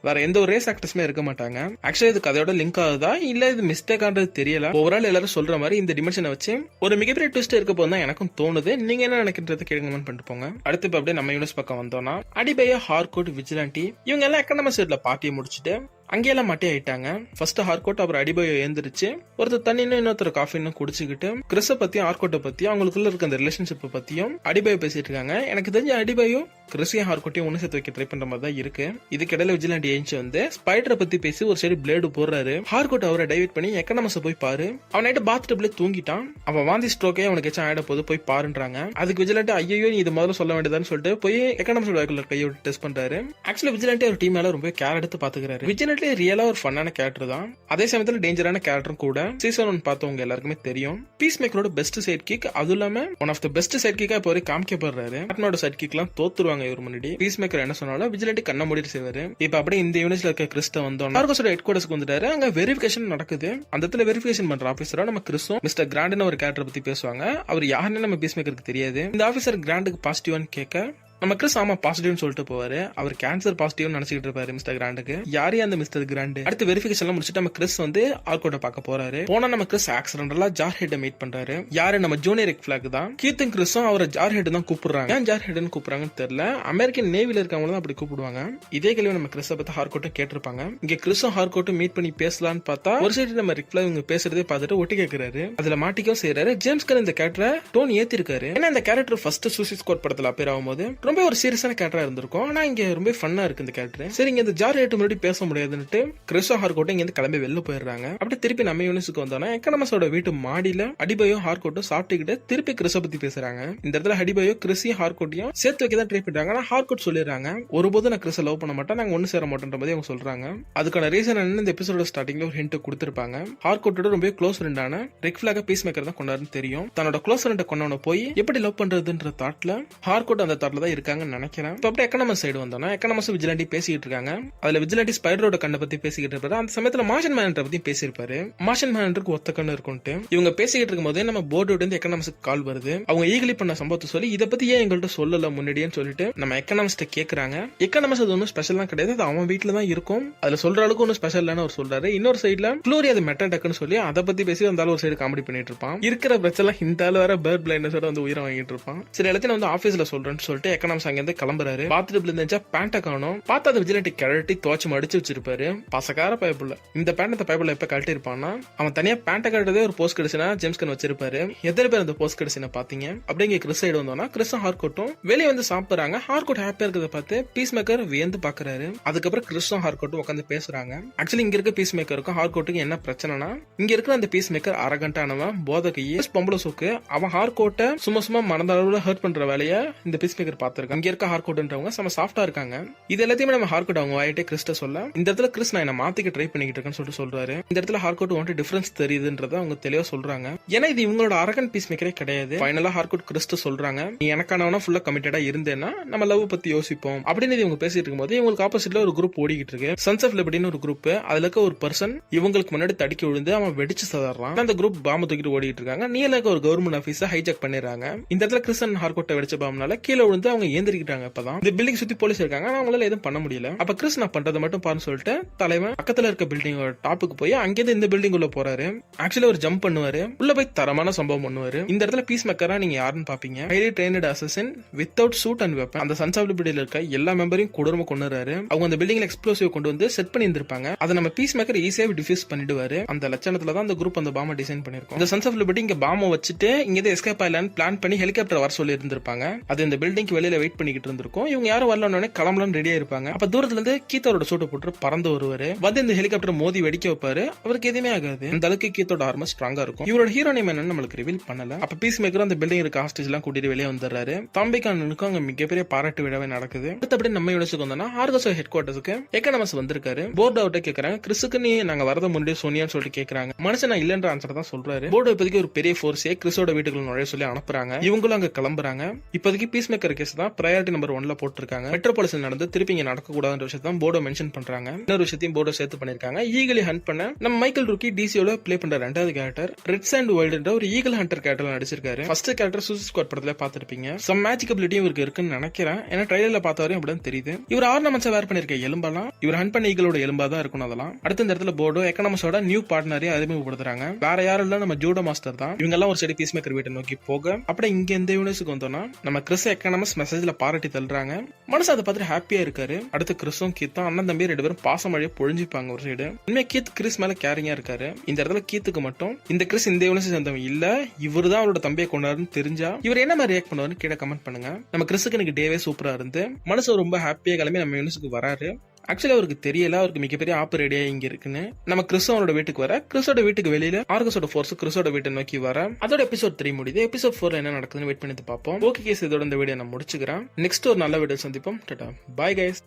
வேற எந்த ஒரு ரேஸ் ஆக்டர்ஸுமே இருக்க மாட்டாங்க. ஆக்சுவலி இது கதையோட லிங்க் ஆகுதா இல்ல இது மிஸ்டேக் ஆனது தெரியல. ஓவரால் எல்லாரும் சொல்ற மாதிரி இந்த டிமென்ஷனை வச்சு ஒரு மிகப்பெரிய ட்விஸ்ட் இருக்க போது தான் எனக்கும் தோணுது. நீங்க என்ன நினைக்கிறது கேளுங்க பண்ணிட்டு போங்க. அடுத்து இப்ப அப்படியே நம்ம யூனிவர்ஸ் பக்கம் வந்தோம்னா அடிபையா ஹார்கோட் விஜிலாண்டி இவங்க எல்லாம் எக்கனாமிக் சைட்ல பார்ட்டியை முடிச்சுட்டு அங்கேயெல்லாம் மட்டே ஆயிட்டாங்க. ஃபர்ஸ்ட் ஹார்கோட் அப்புறம் அடிபயோ எழுந்திருச்சு ஒருத்தர் தண்ணின்னு இன்னொருத்தர் காஃபின்னு குடிச்சுக்கிட்டு கிறிஸ பத்தியும் ஹார்கோட்டை பத்தியும் அவங்களுக்குள்ள இருக்க அந்த ரிலேஷன்ஷிப் பத்தியும் அடிபயோ பேசிட்டு இருக்காங்க. எனக்கு தெரிஞ்ச அடிபயோ கிறிஸையும் ஹார்கோட்டையும் ஒண்ணு சேர்த்து வைக்க ட்ரை பண்ற மாதிரி தான் இருக்கு. இதுக்கிடையில விஜிலாண்டி ஏஞ்சி வந்து ஸ்பைடரை பத்தி பேசி ஒரு சைடு பிளேடு போடுறாரு. ஹார்கோட் அவரை டைவர்ட் பண்ணி எக்கனாமஸை போய் பாரு. அவன் நைட்டு பாத் டப்ல தூங்கிட்டான். அவன் வாந்தி ஸ்ட்ரோக்கே அவனுக்கு ஏச்சும் ஆயிட போது போய் பாருன்றாங்க. அதுக்கு விஜிலாண்டி ஐயோ நீ இது முதல்ல சொல்ல வேண்டியதான்னு சொல்லிட்டு போய் எக்கனாமஸோட கையோட டெஸ்ட் பண்றாரு. ஆக்சுவலி விஜிலாண்டி ஒரு டீம் மேல ரொம்ப கேர் எடுத்து பாத்துக்கிறாரு. ரியலா ஒரு ஃபன்னான கேரக்டர் தான். அதே சமயத்துல டேஞ்சரான கேரக்டரும் கூட. சீசன் 1 பார்த்தவங்க எல்லாருக்குமே தெரியும். பீஸ் மேக்கரோட பெஸ்ட் சைட் கிக், அது இல்லாம one of the best side கிக்கா இப்போ காமிக்கப்படுறாரு. பேட்மேனோட சைட் கிக்லாம் தோத்துருவாங்க இவர் முன்னாடி. பீஸ் மேக்கர் என்ன சொன்னாலும் விஜிலாண்டி கண்ண மூடிட்டு செய்வாரு. இப்ப அப்படியே இந்த யூனிட்ல இருக்க கிறிஸ்ட வந்தோம். ஹார்கோஸோட ஹெட் குவார்டர்ஸ்க்கு வந்துட்டாரு. அங்க வெரிஃபிகேஷன் நடக்குது. அந்த இடத்துல வெரிஃபிகேஷன் பண்ற ஆபீசரா நம்ம கிறிஸும் மிஸ்டர் கிராண்ட்னு ஒரு கேரக்டர் பத்தி பேசுவாங்க. அவர் யாருன்னு நம்ம பீஸ் மேக்கருக்கு தெரியாது. இந்த ஆபீசர் கிராண்டுக்கு பாசிட்டிவான்னு கேட்க நம்ம கிறிஸ் ஆமா பாசிட்டிவ்னு சொல்லிட்டு போவாரு. அவர் கேன்சர் பாசிட்டிவ் நினைச்சிட்டு இருப்பாரு மிஸ்டர் கிராண்டுக்கு. யாரே அந்த மிஸ்டர் கிராண்ட். அடுத்து வெரிஃபிகேஷன் முடிச்சுட்டு நம்ம கிறிஸ் வந்து ஹார்கோட்டை பார்க்க போறாரு. போனா நம்ம கிறிஸ் ஆக்சிடென்டலா ஜார் ஹெட் மீட் பண்றாரு. யாரு நம்ம ஜூனியர் ரிக் ஃபிளாக் தான். கீத்தும் கிறிஸும் அவரை ஜார் ஹெட் தான் கூப்பிடுறாங்க. ஏன் ஜார் ஹெட்னு கூப்பிடுறாங்கன்னு தெரியல. அமெரிக்கன் நேவில இருக்கவங்க தான் அப்படி கூப்பிடுவாங்க. இதே கேள்வி நம்ம கிறிஸ பத்தி ஹார்கோட்டும் கேட்டிருப்பாங்க. இங்க கிறிஸும் ஹார்கோட்டும் மீட் பண்ணி பேசலாம்னு பார்த்தா ஒரு சைடு நம்ம ரிக் ஃபிளாக் இவங்க பேசுறதே பார்த்துட்டு ஒட்டி கேட்கிறாரு. அதுல மாட்டிக்கவும் செய்யறாரு. ஜேம்ஸ் கன் இந்த கேரக்டரை டோன் ஏத்திருக்காரு. ஏன்னா இந்த கேரக்டர் ஃபர்ஸ்ட் சூசைட் ஸ்குவாட் படத்துல அப்பேர் ஆகும்போது ரொம்ப ஒரு சீரியஸான கேரக்டரா இருந்திருக்கும். ஆனா இங்க ரொம்ப ஃபன்னா இருக்கு இந்த கேரக்டர். சரி இங்க இந்த ஜார் ஹெட் முன்னாடி பேச முடியாதுன்னு கிறிஸோ ஹார்கோட்டும் இங்க கிளம்பி வெளில போயிடுறாங்க. அப்படியே திருப்பி நம்ம யூனிவர்ஸ்க்கு வந்தோம்னா எக்கனாமஸோட வீட்டு மாடியில அடிபயோ ஹார்கோட்டும் சாப்பிட்டுக்கிட்டு திருப்பி கிறிஸ பத்தி பேசுறாங்க. இந்த இடத்துல அடிபயோ கிறிஸையும் ஹார்கோட்டையும் சேர்த்து வைக்க தான் ட்ரை பண்றாங்க. ஆனா ஹார்கோட் சொல்லிடுறாங்க ஒருபோது நான் கிறிஸ லவ் பண்ண மாட்டேன், நாங்க ஒன்னு சேர மாட்டோன்ற மாதிரி அவங்க சொல்றாங்க. அதுக்கான ரீசன் என்ன இந்த எபிசோட ஸ்டார்டிங்ல ஒரு ஹிண்ட் கொடுத்திருப்பாங்க. ஹார்கோட்டோட ரொம்ப க்ளோஸ் ஃப்ரெண்டான ரிக் ஃபிளாக பீஸ் மேக்கர் தான் கொண்டாருன்னு தெரியும். தன்னோட க்ளோஸ் ஃப்ரெண்டை கொண்டவன போய் எப்படி லவ் பண்றதுன்ற தாட்ல ஹார்கோட் அந்த தாட்ல தான் இருக்காங்கன்னு நினைக்கிறேன். இப்ப அப்படியே எக்கனாமிக்ஸ் சைடு வந்தோம்னா எக்கனாமிக்ஸ் விஜிலாண்டி பேசிட்டு இருக்காங்க. அதுல விஜிலாண்டி ஸ்பைடரோட கண்ணை பத்தி பேசிக்கிட்டு இருப்பாரு. அந்த சமயத்துல மார்ஷன் மேனண்டரை பத்தி பேசியிருப்பாரு. மார்ஷன் மேனண்டருக்கு ஒத்த கண்ணு இருக்கும்ட்டு இவங்க பேசிக்கிட்டு இருக்கும் போதே நம்ம போர்டு இருந்து எக்கனாமிக்ஸ் கால் வருது. அவங்க ஈகிலி பண்ண சம்பவத்தை சொல்லி இதை பத்தி ஏன் எங்கள்கிட்ட சொல்லல முன்னாடியே சொல்லிட்டு நம்ம எக்கனாமிஸ்ட கேக்குறாங்க. எக்கனாமிக்ஸ் அது ஒன்றும் ஸ்பெஷல்லாம் கிடையாது, அது அவன் வீட்டுல தான் இருக்கும், அதுல சொல்ற அளவுக்கு ஒன்றும் ஸ்பெஷல் இல்லைன்னு அவர் சொல்றாரு. இன்னொரு சைட்ல குளோரி அது மெட்டாடக்குன்னு சொல்லி அதை பத்தி பேசி அந்த ஒரு சைடு காமெடி பண்ணிட்டு இருப்பான். இருக்கிற பிரச்சனை இந்த ஆள் வேற பேர்ட் பிளைண்ட்னஸோட வந்து உயிரை வாங்கிட்டு இருப்பான். சரி எல்லாத்தையும் வந்து ஆபீஸ்ல சொல்றேன்னு சொல்லிட்டு எக்கனாமிக்ஸ் அங்க இருந்து கிளம்புறாரு. பாத்துட்டு இருந்துச்சா பேண்ட காணும். பார்த்தா அது விஜிலண்டி கழட்டி துவச்சு மடிச்சு வச்சிருப்பாரு. பசக்கார பயப்புள்ள இந்த பேண்ட் பயப்புள்ள எப்ப கழட்டி இருப்பான்னா அவன் தனியா பேண்ட கழட்டதே ஒரு போஸ்ட் கிடைச்சுனா ஜேம்ஸ் கன் வச்சிருப்பாரு. எத்தனை பேர் அந்த போஸ்ட் கிடைச்சுன்னு பாத்தீங்க. அப்படியே கிறிஸ் சைடு வந்தோம்னா கிறிஸும் ஹார்கோட்டும் வெளியே வந்து சாப்பிடுறாங்க. ஹார்கோட் ஹாப்பியா இருக்கிறத பார்த்து பீஸ் மேக்கர் வியந்து பாக்குறாரு. அதுக்கப்புறம் கிறிஸும் ஹார்கோட்டும் உட்காந்து பேசுறாங்க. ஆக்சுவலி இங்க இருக்க பீஸ் மேக்கருக்கும் ஹார்கோட்டுக்கு என்ன பிரச்சனைனா இங்க இருக்கிற அந்த பீஸ் மேக்கர் அரகண்டானவன் போதகையே பொம்பளை சோக்கு அவன் ஹார்கோட்டை சும்மா மனத அளவுல ஹர்ட் பண்ற வேலையை இந்த பீஸ் மேக்கர் பாத்துருக்காங்க. இங்க இருக்க ஹார்கோட்ன்றவங்க செம சாஃப்டா இருக்காங்க. இது எல்லாத்தையுமே நம்ம ஹார்கோட் அவங்க வாயிட்டே கிறிஸ்ட சொல்ல இந்த இடத்துல கிறிஸ் நான் என்ன மாத்திக்க ட்ரை பண்ணிக்கிட்டு இருக்கேன்னு சொல்லிட்டு சொல்றாரு. இந்த இடத்துல ஹார்கோட் வந்துட்டு டிஃபரன்ஸ் தெரியுதுன்றத அவங்க தெளிவா சொல்றாங்க. ஏன்னா இது இவங்களோட அரகன் பீஸ் மேக்கரே கிடையாது. ஃபைனலா ஹார்கோட் கிறிஸ்ட சொல்றாங்க நீ எனக்கானவனா ஃபுல்லா கமிட்டடா இருந்தேன்னா நம்ம லவ் பத்தி யோசிப்போம் அப்படின்னு இவங்க பேசிட்டு இருக்கும்போது இவங்களுக்கு ஆப்போசிட்ல ஒரு குரூப் ஓடிக்கிட்டு இருக்கு. சன்ஸ் ஆஃப் லிபர்ட்டின்னு ஒரு குரூப். அதுல இருக்க ஒரு பர்சன் இவங்களுக்கு முன்னாடி தடிக்கி விழுந்து அவன் வெடிச்சு சதறான். அந்த குரூப் பாம்பு தூக்கிட்டு ஓடிட்டு இருக்காங்க. நீல ஒரு கவர்மெண்ட் ஆபீஸ ஹைஜாக் பண்ணிடுறாங்க. இந்த இடத்துல கிறிஸ்டன் ஹார்கோட்டை வெடிச்ச பாம்புனால கீழே விழுந்து அவங்க ஏந்திரிக்கிட்டாங்க. இப்பதான் இந்த பில்டிங் சுத்தி போலீஸ் இருக்காங்க. அவங்களால எதுவும் பண்ண முடியல. அப்ப கிறிஸ் நான் பண்றதை மட்டும் பாருன்னு சொல்லிட்டு தலைவன் பக்கத்துல இருக்க பில்டிங் டாப்புக்கு போய் அங்கேருந்து இந்த பில்டிங் உள்ள போறாரு. ஆக்சுவலி ஒரு ஜம்ப் பண்ணுவாரு. உள்ள போய் தரமான சம்பவம் பண்ணுவாரு. இந்த இடத்துல பீஸ் மேக்கரா நீங்க யாருன்னு பாப்பீங்க. Highly trained assassin without suit and weapon. அந்த சன்ஸ் ஆஃப் லிபர்ட்டில இருக்க எல்லா மெம்பரையும் கொடூரமா கொண்டுறாரு. அவங்க அந்த பில்டிங்ல எக்ஸ்ப்ளோசிவ் கொண்டு வந்து செட் பண்ணி இருந்திருப்பாங்க. அதை நம்ம பீஸ் மேக்கர் ஈஸியா டிஃப்யூஸ் பண்ணிடுவாரு. அந்த லட்சணத்துல தான் அந்த குரூப் அந்த பாம்பை டிசைன் பண்ணிருக்கும். இந்த சன்ஸ் ஆஃப் லிபர்ட்டி இங்க பாம்பை வச்சுட்டு இங்க எஸ்கேப் ஆயிலான்னு பிளான் பண்ணி ஹெலிகாப்டர் வர சொல்லி இருந்திருப்பாங்க. அது இந்த பில்டிங்க்கு வெளியில வெயிட் பண்ணிக்கிட்டு இருந்திருக்கும். இவங்க யாரும் வரலன்னு கிளம்பலாம் ரெடியா இருப்பாங்க. அப்ப தூரத்துல இருந்து கீத்தோட சூட்டை போட்டு பறந்து வருவாரு. வந்து இந்த ஹெலிகாப்டர் மோதி வெடிக்க வைப்பாரு. அவருக்கு எதுவுமே ஆகாது. அந்த அளவுக்கு கீத்தோட ஆர்மர் ஸ்ட்ராங்கா இருக்கும். இவரோட ஹீரோ நேம் என்னன்னு நம்மளுக்கு ரிவீல் பண்ணல. அப்ப பீஸ் மேக்கர் அந்த பில்டிங் இருக்க ஹாஸ்டேஜ் எல்லாம் கூட்டிட்டு வெளியே வந்துடுறாரு. தம்பிக்கானுக்கும் அங்க மிகப்பெரிய பாராட்டு விழாவே நடக்குது. அடுத்தபடி நம்ம யோசிச்சுக்கு வந்தோம்னா ஆர்கசோ ஹெட் குவார்டர்ஸ்க்கு எக்கனாமிக்ஸ் வந்திருக்காரு. போர்டு அவுட்ட கேக்குறாங்க. கிறிஸுக்கு நீ நாங்க வரத முன்னாடி சொன்னியான்னு சொல்லிட்டு கேக்குறாங்க. மனுஷன் நான் இல்லன்ற ஆன்சர் தான் சொல்றாரு. போர்டு இப்போதைக்கு ஒரு பெரிய ஃபோர்ஸே கிறிஸோட வீட்டுக்குள்ள நுழைய சொல்லி அனுப்புறாங்க. இவங்களும் அங்க கிளம்புறாங்க. இப்போதைக்கு பீஸ் மேக்கர் கேஸ் தான் பிரையாரிட்டி நம்பர் 1ல போட்டிருக்காங்க. மெட்ரோபாலிசன் நடந்து திருப்பி இங்க நடக்க கூடாதுன்ற விஷயத்தை போர்டோ மென்ஷன் பண்றாங்க. இன்னொரு விஷயத்தையும் போர்டோ சேர்த்து பண்ணிருக்காங்க. ஈகிளி ஹண்ட் பண்ண நம்ம மைக்கேல் ரூக்கி டிசியோல பிளே பண்ற ரெண்டாவது கேரக்டர் ரெட்ஸ் அண்ட் வைல்டுன்ற ஒரு ஈகிள் ஹண்டர் கேரக்டர்ல நடிச்சிருக்காரு. ஃபர்ஸ்ட் கேரக்டர் சூசைட் ஸ்குவாட் படத்துல பாத்திருப்பீங்க. சம் மேஜிக் அபிலிட்டியும் இவருக்கு இருக்குன்னு நினைக்கிறேன். ஏன்னா ட்ரைலர்ல பார்த்தவரையும் அப்படிதான் தெரியுது. இவர் ஆர்னமெண்ட்ஸ் வேர் பண்ணிருக்க எலும்பெல்லாம் இவர் ஹண்ட் பண்ண ஈகிளோட எலும்பா தான் இருக்கும். அதெல்லாம் அடுத்த இந்த இடத்துல போர்டோ எக்கனாமிக்ஸோட நியூ பார்ட்னரையும் அறிமுகப்படுத்துறாங்க. வேற யாரும் இல்ல நம்ம ஜூடோ மாஸ்டர் தான். இவங்க எல்லாம் ஒரு சைடு பீஸ் மேக்கர் வீட்டை நோக்கி போக அப்படியே இங்க இந்த யூனிவர்ஸுக்கு வந்தோம்னா நம்ம கிறிஸ் எக்கனாமிக்ஸ் மெசேஜ்ல பாராட்டி தள்ளுறாங்க. மனசு அதை பார்த்துட்டு ஹாப்பியா இருக்காரு. அடுத்து கிறிஸும் கீத்தும் அண்ணன் தம்பி 2 பேரும் பாசம் மழையை பொழிஞ்சிப்பாங்க ஒரு சைடு. உண்மையா கீத் கிறிஸ் மேல கேரிங்கா இருக்காரு. இந்த இடத்துல கீத்துக்கு மட்டும் இந்த கிறிஸ் இந்த யூனிவர்ஸ் சேர்ந்தவன் இல்ல, இவரு தான் அவரோட தம்பியை கொண்டாருன்னு தெரிஞ்சா இவர் என்ன மாதிரி ரியாக்ட் பண்ணுவாருன்னு கீழே கமெண்ட் பண்ணுங்க. நம்ம கிறிஸுக்கு எனக்கு டேவே சூப்பரா இருந்து மனசு ரொம்ப ஹாப்பியா கிளம்பி நம்ம யூனிவர்ஸுக்கு வராரு. ஆக்சுவலி அவருக்கு தெரியல அவருக்கு மிகப்பெரிய ஆப்பு ரெடியா இங்க இருக்குன்னு. நம்ம கிறிஸ் அவரோட வீட்டுக்கு வர கிறிஸோட வீட்டுக்கு வெளியில ஆர்கஸோட ஃபோர்ஸ் கிறிஸோட வீட்டை நோக்கி வர அதோட எபிசோட் 3 முடியுது. எபிசோட் 4 என்ன நடக்குதுன்னு வெயிட் பண்ணி பார்ப்போம். ஓகே கேஸ் இதோட இந்த வீடியோ நான் முடிச்சுக்கிறேன். நெக்ஸ்ட் ஒரு நல்ல வீடியோ சந்திப்போம். Tata bye guys.